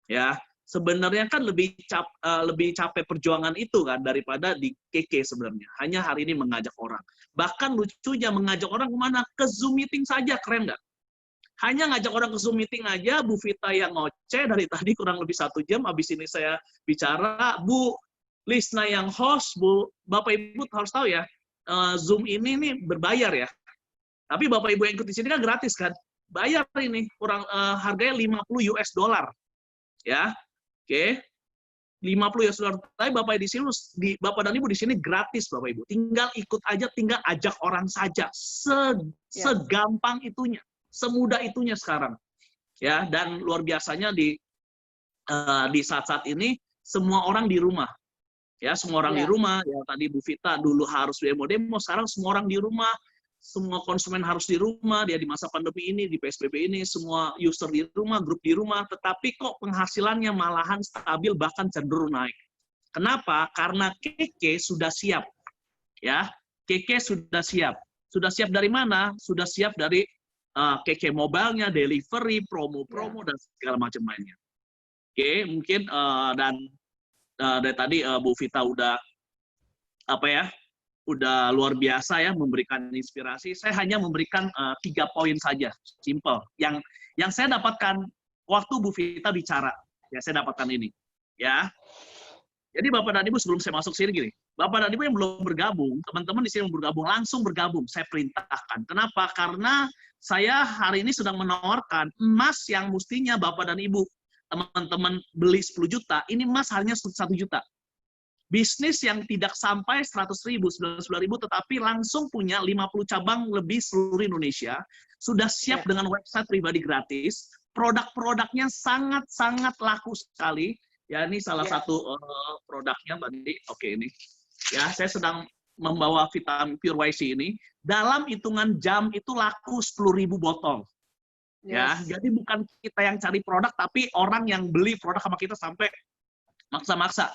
Ya, sebenarnya kan lebih capek perjuangan itu kan daripada di KK sebenarnya. Hanya hari ini mengajak orang. Bahkan lucunya mengajak orang kemana? Ke Zoom meeting saja, keren nggak? Hanya ngajak orang ke Zoom meeting aja, Bu Vita yang ngoceh dari tadi kurang lebih 1 jam, habis ini saya bicara, Bu Lisna yang host, Bu, Bapak Ibu harus tahu ya, Zoom ini nih berbayar ya. Tapi Bapak Ibu yang ikut di sini kan gratis kan? Bayar ini, kurang harganya 50 US dollar. Ya, oke. 50 US dollar. Tapi Bapak di sini, Bapak dan Ibu di sini gratis Bapak Ibu. Tinggal ikut aja, tinggal ajak orang saja. Segampang itunya, semudah itunya sekarang. Ya, dan luar biasanya di saat-saat ini semua orang di rumah. Ya, semua orang di rumah. Ya, tadi Bu Vita dulu harus demo-demo, sekarang semua orang di rumah. Semua konsumen harus di rumah, dia di masa pandemi ini, di PSBB ini, semua user di rumah, grup di rumah, tetapi kok penghasilannya malahan stabil, bahkan cenderung naik. Kenapa? Karena KK sudah siap. Ya, KK sudah siap. Sudah siap dari mana? Sudah siap dari KK mobile-nya, delivery, promo-promo, dan segala macam lainnya. Oke, mungkin dan dari tadi Bu Vita udah udah luar biasa ya memberikan inspirasi. Saya hanya memberikan 3 poin saja, simple. Yang saya dapatkan waktu Bu Vita bicara, ya saya dapatkan ini, ya. Jadi Bapak dan Ibu sebelum saya masuk sini gini, Bapak dan Ibu yang belum bergabung, teman-teman di sini yang bergabung, langsung bergabung, saya perintahkan. Kenapa? Karena saya hari ini sedang menawarkan emas yang mestinya Bapak dan Ibu, teman-teman beli 10 juta, ini emas hanya 1 juta. Bisnis yang tidak sampai 100.000, 99.000, tetapi langsung punya 50 cabang lebih seluruh Indonesia, sudah siap dengan website pribadi gratis, produk-produknya sangat-sangat laku sekali. Ya, ini salah satu produknya, Mbak Didi. Oke, ini. Ya, saya sedang membawa vitamin Pure YC ini. Dalam hitungan jam itu laku 10.000 botol. Ya, jadi bukan kita yang cari produk, tapi orang yang beli produk sama kita sampai maksa-maksa.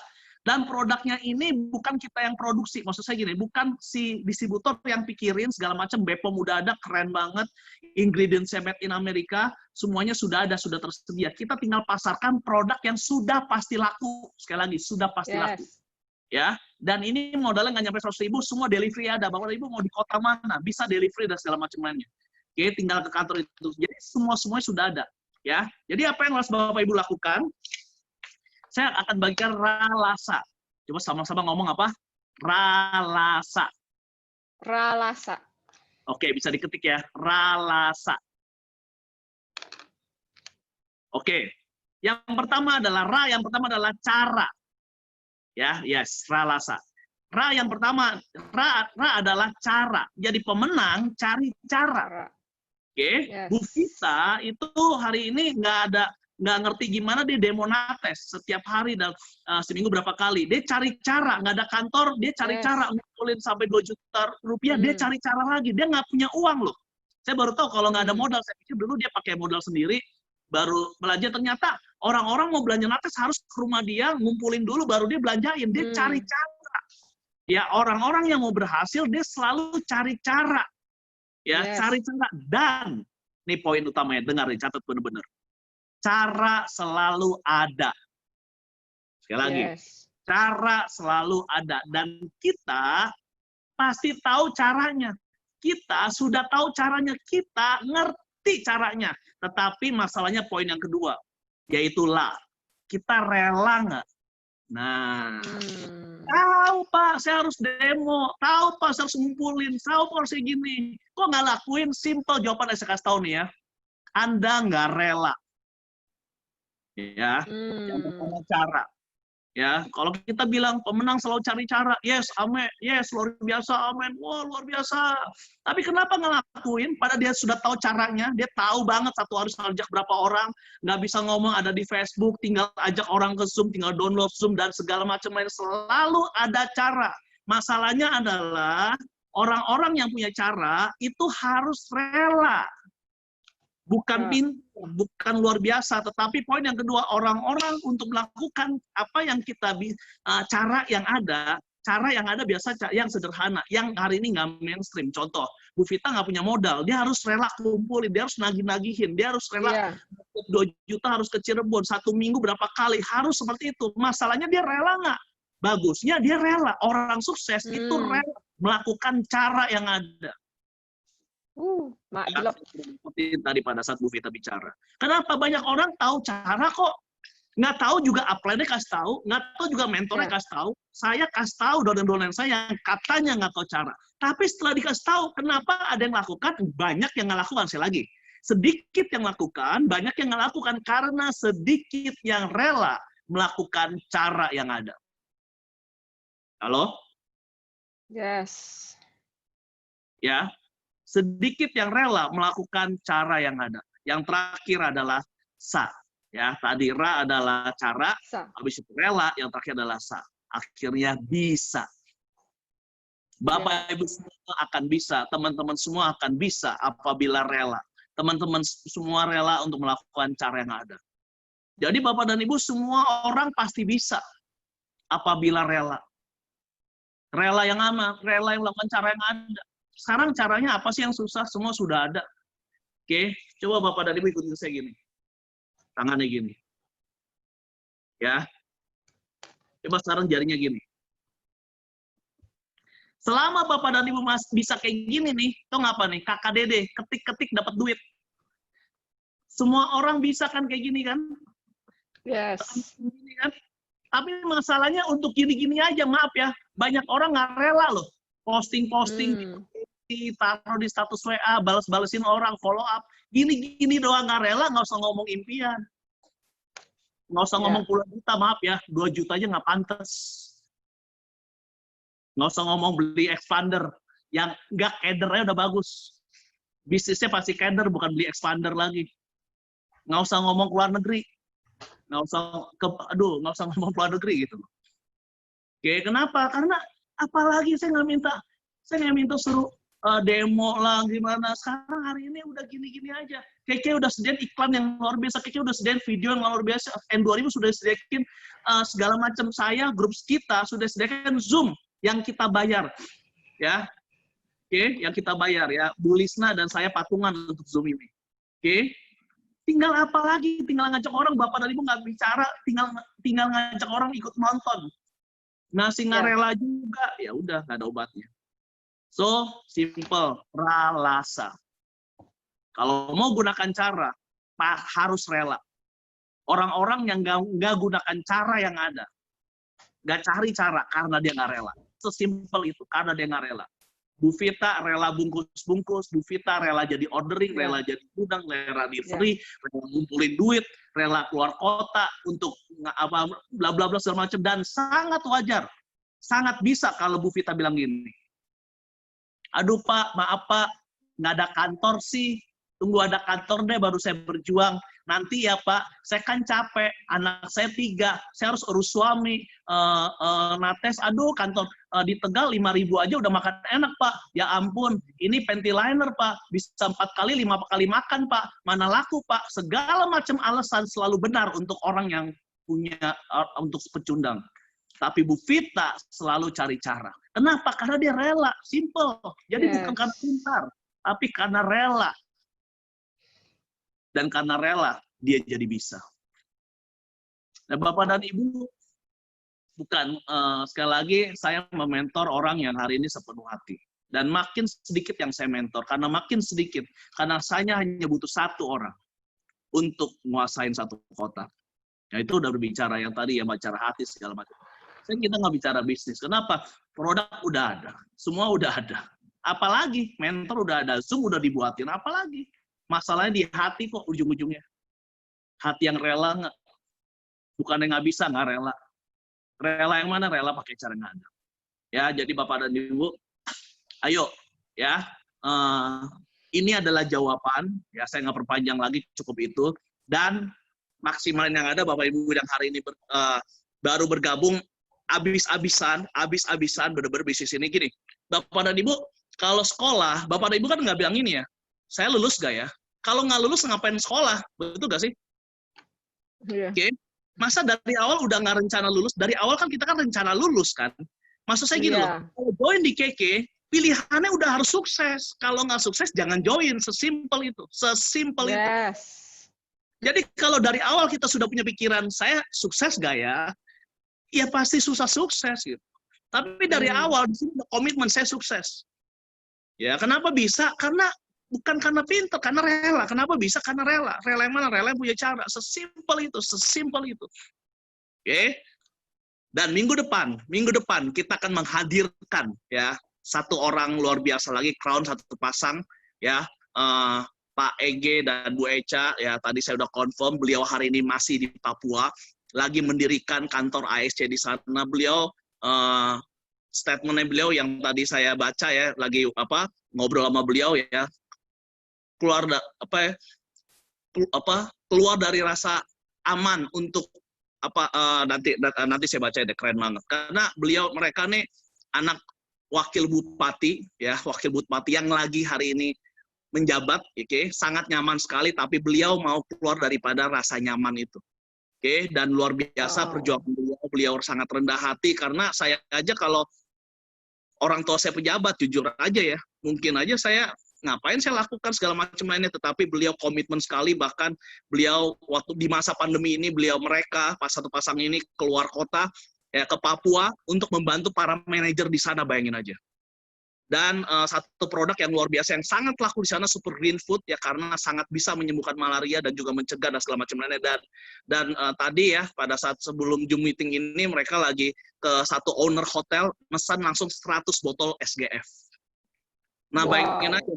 Dan produknya ini bukan kita yang produksi. Maksud saya gini, bukan si distributor yang pikirin segala macam, BPOM udah ada, keren banget, ingredients made in Amerika, semuanya sudah ada, sudah tersedia. Kita tinggal pasarkan produk yang sudah pasti laku. Sekali lagi, sudah pasti laku. Ya, dan ini modalnya nggak nyampe 100.000, semua delivery ada. Bapak Ibu mau di kota mana, bisa delivery dan segala macam lainnya. Oke, tinggal ke kantor itu. Jadi semuanya sudah ada. Ya, jadi apa yang harus Bapak Ibu lakukan? Saya akan bagikan Ralasa. Coba sama-sama ngomong apa? Ralasa. Ralasa. Oke, bisa diketik ya. Ralasa. Oke. Yang pertama adalah yang pertama adalah cara. Ya, yes, Ralasa. Yang pertama, adalah cara. Jadi pemenang cari cara. Oke, Bu Vita itu hari ini nggak ngerti gimana dia demo nates setiap hari dan seminggu berapa kali. Dia cari cara, nggak ada kantor, dia cari cara ngumpulin sampai 2 juta rupiah, dia cari cara lagi. Dia nggak punya uang loh. Saya baru tahu kalau nggak ada modal, saya pikir dulu dia pakai modal sendiri, baru belanja. Ternyata orang-orang mau belanja nates harus ke rumah dia, ngumpulin dulu, baru dia belanjain. Dia cari cara. Ya, orang-orang yang mau berhasil, dia selalu cari cara. Ya, cari cara. Dan, ini poin utamanya, dengar nih, catat bener-bener. Cara selalu ada. Sekali lagi, cara selalu ada. Dan kita pasti tahu caranya. Kita sudah tahu caranya. Kita ngerti caranya. Tetapi masalahnya poin yang kedua, yaitu kita rela nggak? Nah, tahu Pak, saya harus demo. Tahu Pak, saya harus ngumpulin. Tahu Pak, harus gini. Kok nggak lakuin? Simple jawaban saya kasih tahu nih ya. Anda nggak rela. Ya, yang pertama cara. Ya, kalau kita bilang pemenang selalu cari cara, yes, amen, yes, luar biasa, amen, wah luar biasa. Tapi kenapa ngelakuin? Padahal dia sudah tahu caranya, dia tahu banget satu harus ngajak berapa orang, nggak bisa ngomong ada di Facebook, tinggal ajak orang ke Zoom, tinggal download Zoom dan segala macam lain. Selalu ada cara. Masalahnya adalah orang-orang yang punya cara itu harus rela. Bukan pintar, bukan luar biasa, tetapi poin yang kedua, orang-orang untuk melakukan apa yang kita cara yang ada biasa yang sederhana, yang hari ini nggak mainstream. Contoh, Bu Vita nggak punya modal, dia harus rela kumpulin, dia harus nagih-nagihin, dia harus rela 2 juta harus ke Cirebon, 1 minggu berapa kali, harus seperti itu. Masalahnya dia rela nggak? Bagusnya dia rela. Orang sukses itu rela melakukan cara yang ada. Seperti tadi pada saat Bu Vita bicara. Kenapa banyak orang tahu cara kok? Nggak tahu juga upline-nya kasih tahu, nggak tahu juga mentornya kasih tahu. Saya kasih tahu dosen-dosen saya yang katanya nggak tahu cara. Tapi setelah dikasih tahu, kenapa ada yang lakukan? Banyak yang nggak lakukan. Saya lagi. Sedikit yang lakukan, banyak yang nggak lakukan karena sedikit yang rela melakukan cara yang ada. Halo? Yes. Ya. Sedikit yang rela melakukan cara yang ada. Yang terakhir adalah Ya, tadi adalah cara, habis itu rela, yang terakhir adalah Akhirnya bisa. Bapak Ibu semua akan bisa, teman-teman semua akan bisa apabila rela. Teman-teman semua rela untuk melakukan cara yang ada. Jadi Bapak dan Ibu semua orang pasti bisa apabila rela. Rela yang aman, rela yang melakukan cara yang ada. Sekarang caranya apa sih yang susah? Semua sudah ada. Oke, coba Bapak dan Ibu ikutin saya gini. Tangannya gini. Ya. Coba sekarang jarinya gini. Selama Bapak dan Ibu bisa kayak gini nih, itu ngapa nih? KKDD, ketik-ketik dapat duit. Semua orang bisa kan kayak gini kan? Yes. Gini kan? Tapi masalahnya untuk gini-gini aja, maaf ya, banyak orang nggak rela loh. Posting-posting, taruh di status WA, balas-balesin orang, follow up. Gini-gini doang nggak rela, nggak usah ngomong impian. Nggak usah ngomong puluhan juta, maaf ya. 2 juta aja nggak pantas. Nggak usah ngomong beli expander. Yang nggak kedernya udah bagus. Bisnisnya pasti keder, bukan beli expander lagi. Nggak usah ngomong keluar negeri. Nggak usah ngomong keluar negeri gitu. Oke, kenapa? Karena apalagi saya nggak minta suruh demo lah gimana. Sekarang hari ini udah gini-gini aja. Keke udah sediain iklan yang luar biasa, Keke udah sediain video yang luar biasa. N2000 sudah sediain segala macam. Saya, grup kita sudah sediakan Zoom yang kita bayar, ya. Oke, yang kita bayar ya. Bu Lisna dan saya patungan untuk Zoom ini. Oke. Tinggal apa lagi? Tinggal ngajak orang, Bapak dan Ibu nggak bicara, tinggal ngajak orang ikut nonton. Masih nggak rela juga, ya udah nggak ada obatnya. So, simple, ralasa. Kalau mau gunakan cara, harus rela. Orang-orang yang nggak gunakan cara yang ada, nggak cari cara karena dia nggak rela. Sesimpel itu, karena dia nggak rela. Bu Vita rela bungkus-bungkus, Bu Vita rela jadi ordering, rela jadi gudang, rela di free, rela ngumpulin duit, rela keluar kota untuk apa bla bla bla segala macam, dan sangat wajar, sangat bisa kalau Bu Vita bilang gini, aduh Pak, maaf Pak, nggak ada kantor sih, tunggu ada kantor deh baru saya berjuang. Nanti ya Pak, saya kan capek, anak saya 3, saya harus urus suami, nates, aduh kantor di Tegal 5.000 aja udah makan enak Pak. Ya ampun, ini pentiliner Pak, bisa 4 kali, 5 kali makan Pak, mana laku Pak. Segala macam alasan selalu benar untuk orang yang punya, untuk pecundang. Tapi Bu Vita selalu cari cara. Kenapa? Karena dia rela, simple. Jadi bukan karena pintar, tapi karena rela. Dan karena rela, dia jadi bisa. Nah, Bapak dan Ibu, bukan, sekali lagi, saya mementor orang yang hari ini sepenuh hati. Dan makin sedikit yang saya mentor, karena makin sedikit. Karena saya hanya butuh 1 orang untuk menguasain 1 kota. Nah, itu udah berbicara yang tadi, ya, bicara hati, segala macam. Kita nggak bicara bisnis. Kenapa? Produk udah ada. Semua udah ada. Apalagi, mentor udah ada, Zoom udah dibuatin, apalagi. Masalahnya di hati kok ujung-ujungnya. Hati yang rela nggak? Bukan yang nggak bisa, nggak rela. Rela yang mana? Rela pakai cara yang ada. Ya, jadi Bapak dan Ibu, ayo, ya. Ini adalah jawaban. Ya, saya nggak perpanjang lagi, cukup itu. Dan maksimalin yang ada, Bapak Ibu yang hari ini baru bergabung, habis-habisan, bener-bener bisnis ini gini. Bapak dan Ibu, kalau sekolah, Bapak dan Ibu kan nggak bilang ini ya, saya lulus gak ya? Kalau nggak lulus ngapain sekolah? Betul gak sih? Oke. Masa dari awal udah nggak rencana lulus? Dari awal kan kita kan rencana lulus kan? Maksud saya gini loh, kalau join di KK, pilihannya udah harus sukses. Kalau nggak sukses, jangan join. Sesimpel itu. Sesimpel itu. Jadi kalau dari awal kita sudah punya pikiran, saya sukses gak ya? Ya pasti susah sukses gitu. Tapi dari awal, di sini komitmen saya sukses. Ya, kenapa bisa? Karena bukan karena pintar, karena rela. Kenapa bisa? Karena rela. Rela yang mana? Rela yang punya cara. Sesimpel itu, sesimpel itu. Oke. Dan minggu depan kita akan menghadirkan ya 1 orang luar biasa lagi, crown 1 pasang ya. Pak Ege dan Bu Echa ya, tadi saya udah confirm beliau hari ini masih di Papua, lagi mendirikan kantor ASC di sana. Beliau statementnya beliau yang tadi saya baca ya, lagi ngobrol sama beliau ya, keluar dari rasa aman untuk nanti saya baca deh, keren banget karena mereka nih anak wakil bupati ya, wakil bupati yang lagi hari ini menjabat, oke, sangat nyaman sekali, tapi beliau mau keluar daripada rasa nyaman itu. Oke, dan luar biasa perjuangan beliau sangat rendah hati, karena saya aja kalau orang tua saya pejabat, jujur aja ya, mungkin aja saya ngapain saya lakukan segala macam lainnya, tetapi beliau komitmen sekali. Bahkan beliau waktu di masa pandemi ini, mereka 1 pasang ini keluar kota ya, ke Papua untuk membantu para manajer di sana, bayangin aja. Dan satu produk yang luar biasa yang sangat laku di sana, Super Green Food, ya, karena sangat bisa menyembuhkan malaria dan juga mencegah dan segala macam lainnya. Dan tadi ya, pada saat sebelum Zoom meeting ini, mereka lagi ke satu owner hotel, pesan langsung 100 botol SGF. Nah, bayangin aja,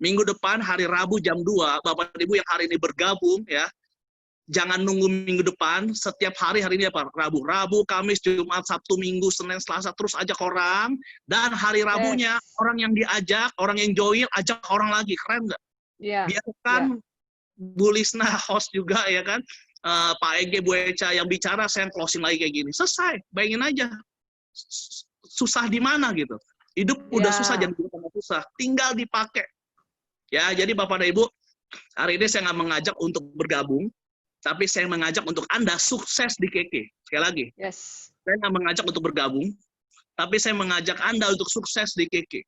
minggu depan, hari Rabu jam 2, Bapak Ibu yang hari ini bergabung, ya, jangan nunggu minggu depan, setiap hari ini apa? Rabu, Kamis, Jumat, Sabtu, Minggu, Senin, Selasa, terus ajak orang. Dan hari Rabunya, orang yang diajak, orang yang join, ajak orang lagi. Keren nggak? Biarkan Bu Lisna host juga, ya kan? Pak Ege, Bu Eca yang bicara, saya closing lagi kayak gini. Selesai, bayangin aja. Susah di mana gitu. Hidup udah susah, jangan tambah susah. Tinggal dipakai. Ya, jadi Bapak dan Ibu, hari ini saya nggak mengajak untuk bergabung, tapi saya mengajak untuk Anda sukses di KK. Sekali lagi, saya nggak mengajak untuk bergabung, tapi saya mengajak Anda untuk sukses di KK.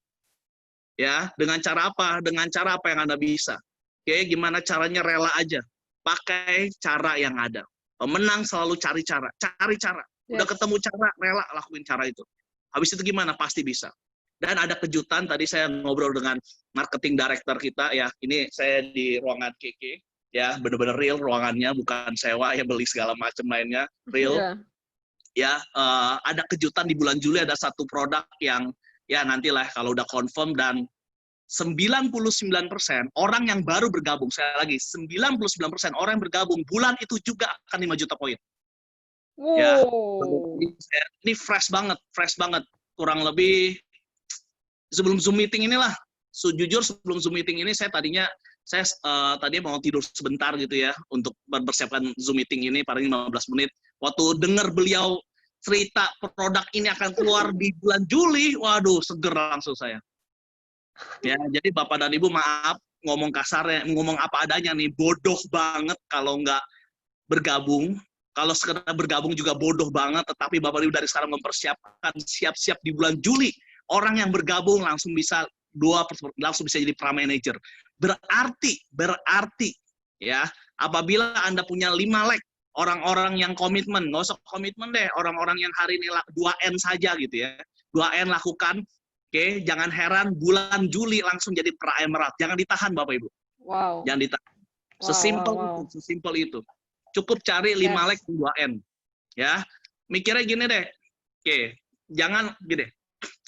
Ya, dengan cara apa? Dengan cara apa yang Anda bisa. Oke, gimana caranya? Rela aja. Pakai cara yang ada. Pemenang selalu cari cara. Cari cara. Udah ketemu cara, rela lakuin cara itu. Habis itu gimana? Pasti bisa. Dan ada kejutan, tadi saya ngobrol dengan marketing director kita, ya, ini saya di ruangan KK. Ya, benar-benar real ruangannya, bukan sewa ya beli segala macam lainnya, real. Ya, ada kejutan di bulan Juli, ada satu produk yang ya nantilah kalau udah confirm, dan 99% orang yang baru bergabung, saya lagi 99% orang yang bergabung bulan itu juga akan 5 juta poin. Ya, ini fresh banget, kurang lebih sebelum Zoom meeting inilah. Jujur sebelum Zoom meeting ini saya tadinya mau tidur sebentar gitu ya, untuk mempersiapkan Zoom meeting ini paling 15 menit. Waktu dengar beliau cerita produk ini akan keluar di bulan Juli, waduh, seger langsung saya. Ya, jadi Bapak dan Ibu maaf, ngomong kasarnya, ngomong apa adanya nih, bodoh banget kalau nggak bergabung. Kalau sekedar bergabung juga bodoh banget, tetapi Bapak Ibu dari sekarang mempersiapkan, siap-siap di bulan Juli, orang yang bergabung langsung bisa jadi pra manager. Berarti ya, apabila Anda punya 5 leg, orang-orang yang komitmen, nggak usah komitmen deh, orang-orang yang hari ini 2N saja gitu ya. 2N lakukan, oke, jangan heran bulan Juli langsung jadi pra emerald. Jangan ditahan Bapak Ibu. Jangan ditahan. Sesimpel itu. Cukup cari 5 leg 2N. Ya. Mikirnya gini deh. Oke, jangan gini.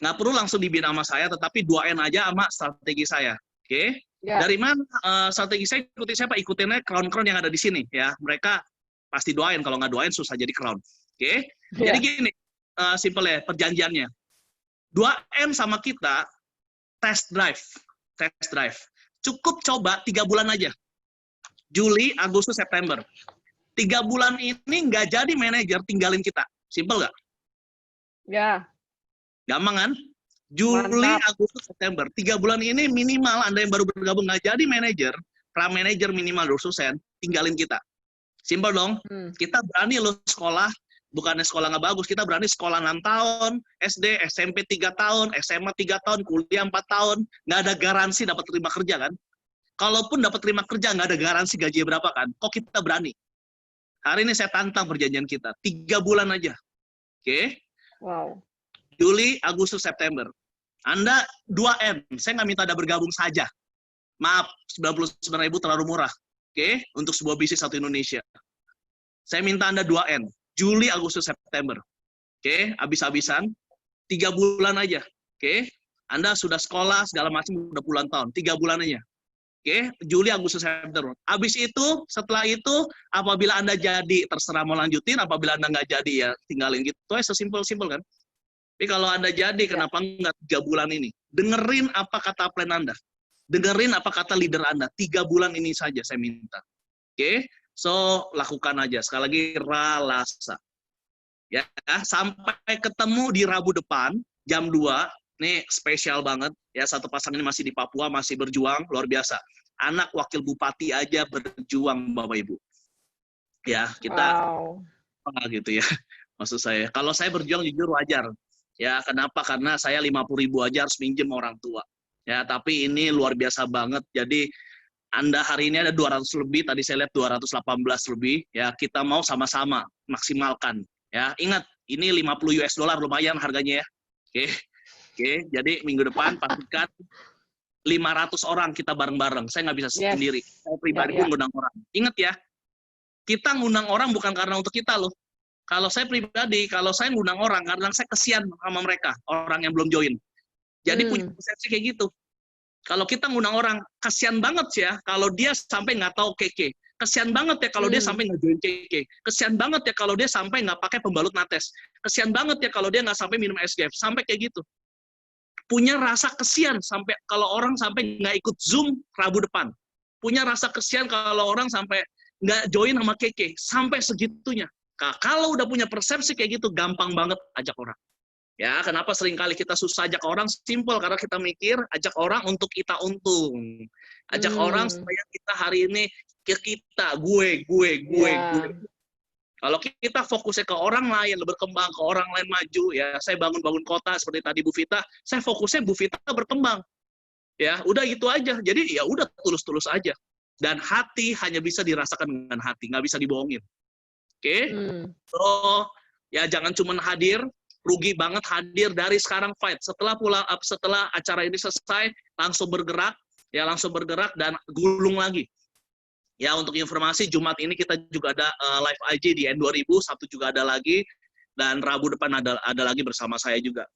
Nggak perlu langsung dibina sama saya, tetapi 2N aja sama strategi saya. Oke? Dari mana strategi saya? Ikutin siapa? Ikutinnya crown-crown yang ada di sini. Ya, mereka pasti doain. Kalau nggak doain, susah jadi crown. Oke? Jadi gini, simple ya, perjanjiannya. 2N sama kita, test drive. Cukup coba 3 bulan aja. Juli, Agustus, September. 3 bulan ini nggak jadi manajer, tinggalin kita. Simple nggak? Ya. Gampang kan? Juli, Agustus, September. 3 bulan ini minimal Anda yang baru bergabung nggak jadi manajer, pra manajer minimal 2%, tinggalin kita. Simpel dong. Kita berani loh sekolah, bukannya sekolah nggak bagus, kita berani sekolah 6 tahun, SD, SMP 3 tahun, SMA 3 tahun, kuliah 4 tahun, nggak ada garansi dapat terima kerja kan? Kalaupun dapat terima kerja, nggak ada garansi gaji berapa kan? Kok kita berani? Hari ini saya tantang perjanjian kita, 3 bulan aja. Oke? Wow. Juli, Agustus, September. Anda 2M, saya nggak minta Anda bergabung saja. Maaf, 99.000 terlalu murah. Oke? Untuk sebuah bisnis satu Indonesia. Saya minta Anda 2N, Juli, Agustus, September. Oke? Habis-habisan, 3 bulan aja. Oke? Anda sudah sekolah, segala macam, udah puluhan tahun. 3 bulan aja. Oke? Juli, Agustus, September. Habis itu, setelah itu, apabila Anda jadi, terserah mau lanjutin. Apabila Anda nggak jadi, ya tinggalin gitu. Itu sesimpel-simpel kan? Tapi kalau Anda jadi, kenapa nggak 3 bulan ini? Dengerin apa kata plan Anda. Dengerin apa kata leader Anda. 3 bulan ini saja saya minta. Oke? So, lakukan aja. Sekali lagi, ralasa. Ya, sampai ketemu di Rabu depan, jam 2. Ini spesial banget. Ya, satu pasang ini masih di Papua, masih berjuang, luar biasa. Anak wakil bupati aja berjuang, Bapak Ibu. Ya, kita gitu ya. Maksud saya, kalau saya berjuang jujur wajar. Ya, kenapa? Karena saya 50.000 aja harus minjem orang tua. Ya, tapi ini luar biasa banget. Jadi, Anda hari ini ada 200 lebih, tadi saya lihat 218 lebih. Ya, kita mau sama-sama maksimalkan. Ya, ingat, ini 50 US dollar lumayan harganya ya. Oke. Oke, jadi minggu depan pastikan 500 orang kita bareng-bareng. Saya nggak bisa Yes. sendiri. Saya pribadi Ya, pun ngundang orang. Ingat ya, kita ngundang orang bukan karena untuk kita loh. Kalau saya pribadi, kalau saya ngundang orang karena saya kesian sama mereka, orang yang belum join. Jadi punya persepsi kayak gitu. Kalau kita ngundang orang, kesian banget sih ya kalau dia sampai nggak tahu keke. Kesian banget ya kalau dia sampai nggak join keke. Kesian banget ya kalau dia sampai nggak pakai pembalut nates. Kesian banget ya kalau dia nggak sampai minum SGF. Sampai kayak gitu. Punya rasa kesian sampai kalau orang sampai nggak ikut Zoom Rabu depan. Punya rasa kesian kalau orang sampai nggak join sama keke. Sampai segitunya. Kalau udah punya persepsi kayak gitu, gampang banget ajak orang. Ya, kenapa seringkali kita susah ajak orang? Simple, karena kita mikir ajak orang untuk kita untung. Ajak orang supaya kita hari ini ke kita, gue. Kalau kita fokusnya ke orang lain, berkembang, ke orang lain maju, ya saya bangun-bangun kota seperti tadi Bu Vita, saya fokusnya Bu Vita berkembang. Ya, udah gitu aja. Jadi ya udah tulus-tulus aja. Dan hati hanya bisa dirasakan dengan hati, nggak bisa dibohongin. Oke? So, ya jangan cuma hadir, rugi banget hadir dari sekarang fight. Setelah acara ini selesai, langsung bergerak dan gulung lagi. Ya, untuk informasi, Jumat ini kita juga ada live IG di N2000, Sabtu juga ada lagi, dan Rabu depan ada lagi bersama saya juga.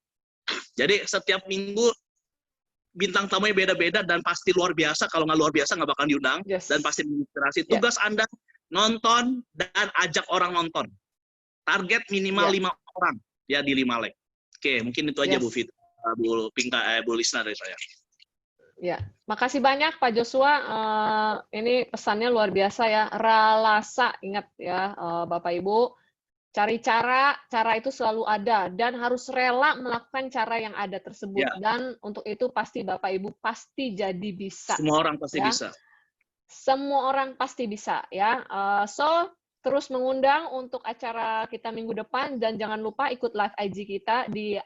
Jadi setiap minggu bintang tamunya beda-beda dan pasti luar biasa. Kalau nggak luar biasa nggak bakal diundang. Yes. Dan pasti menginspirasi. Tugas Anda nonton dan ajak orang nonton. Target minimal 5 orang ya di 5 like. Oke, mungkin itu aja Bu Vita, Bu Pinka, Bu Lisna dari saya. Ya, makasih banyak Pak Joshua. Ini pesannya luar biasa ya. Ralasa, ingat ya Bapak Ibu. Cari cara itu selalu ada dan harus rela melakukan cara yang ada tersebut. Dan untuk itu pasti Bapak Ibu pasti jadi bisa. Semua orang pasti bisa. Semua orang pasti bisa ya. So terus mengundang untuk acara kita minggu depan dan jangan lupa ikut live IG kita di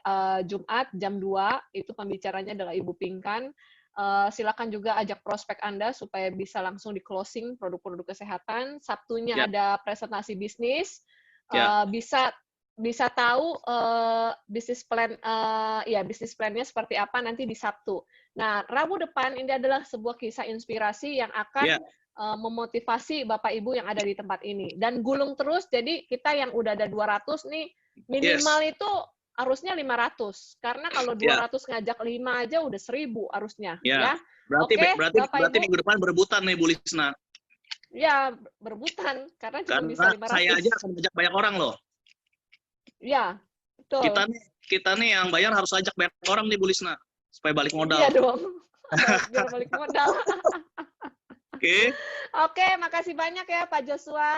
Jumat jam 2. Itu pembicaranya adalah Ibu Pinkan. Silakan juga ajak prospek Anda supaya bisa langsung di closing produk-produk kesehatan. Sabtunya ada presentasi bisnis. Bisa tahu bisnis plan bisnis plannya seperti apa nanti di Sabtu. Nah, Rabu depan ini adalah sebuah kisah inspirasi yang akan memotivasi Bapak Ibu yang ada di tempat ini. Dan gulung terus, jadi kita yang udah ada 200 nih, minimal itu harusnya 500. Karena kalau 200 ngajak 5 aja udah 1000 harusnya. Ya. Berarti minggu depan berebutan nih Bu Lisna. Ya, berebutan. Karena cuma bisa 500. Saya aja akan ajak banyak orang loh. Ya, betul. Kita nih yang bayar harus ajak banyak orang nih Bu Lisna. Supaya balik modal. Iya dong. Biar balik modal. Oke, makasih banyak ya Pak Joshua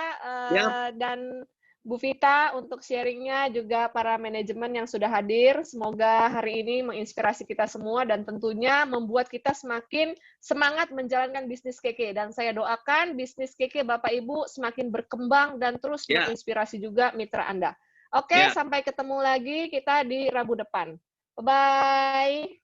dan Bu Vita untuk sharingnya, juga para manajemen yang sudah hadir. Semoga hari ini menginspirasi kita semua dan tentunya membuat kita semakin semangat menjalankan bisnis keke. Dan saya doakan bisnis keke Bapak Ibu semakin berkembang dan terus menginspirasi juga mitra Anda. Sampai ketemu lagi kita di Rabu depan. Bye-bye.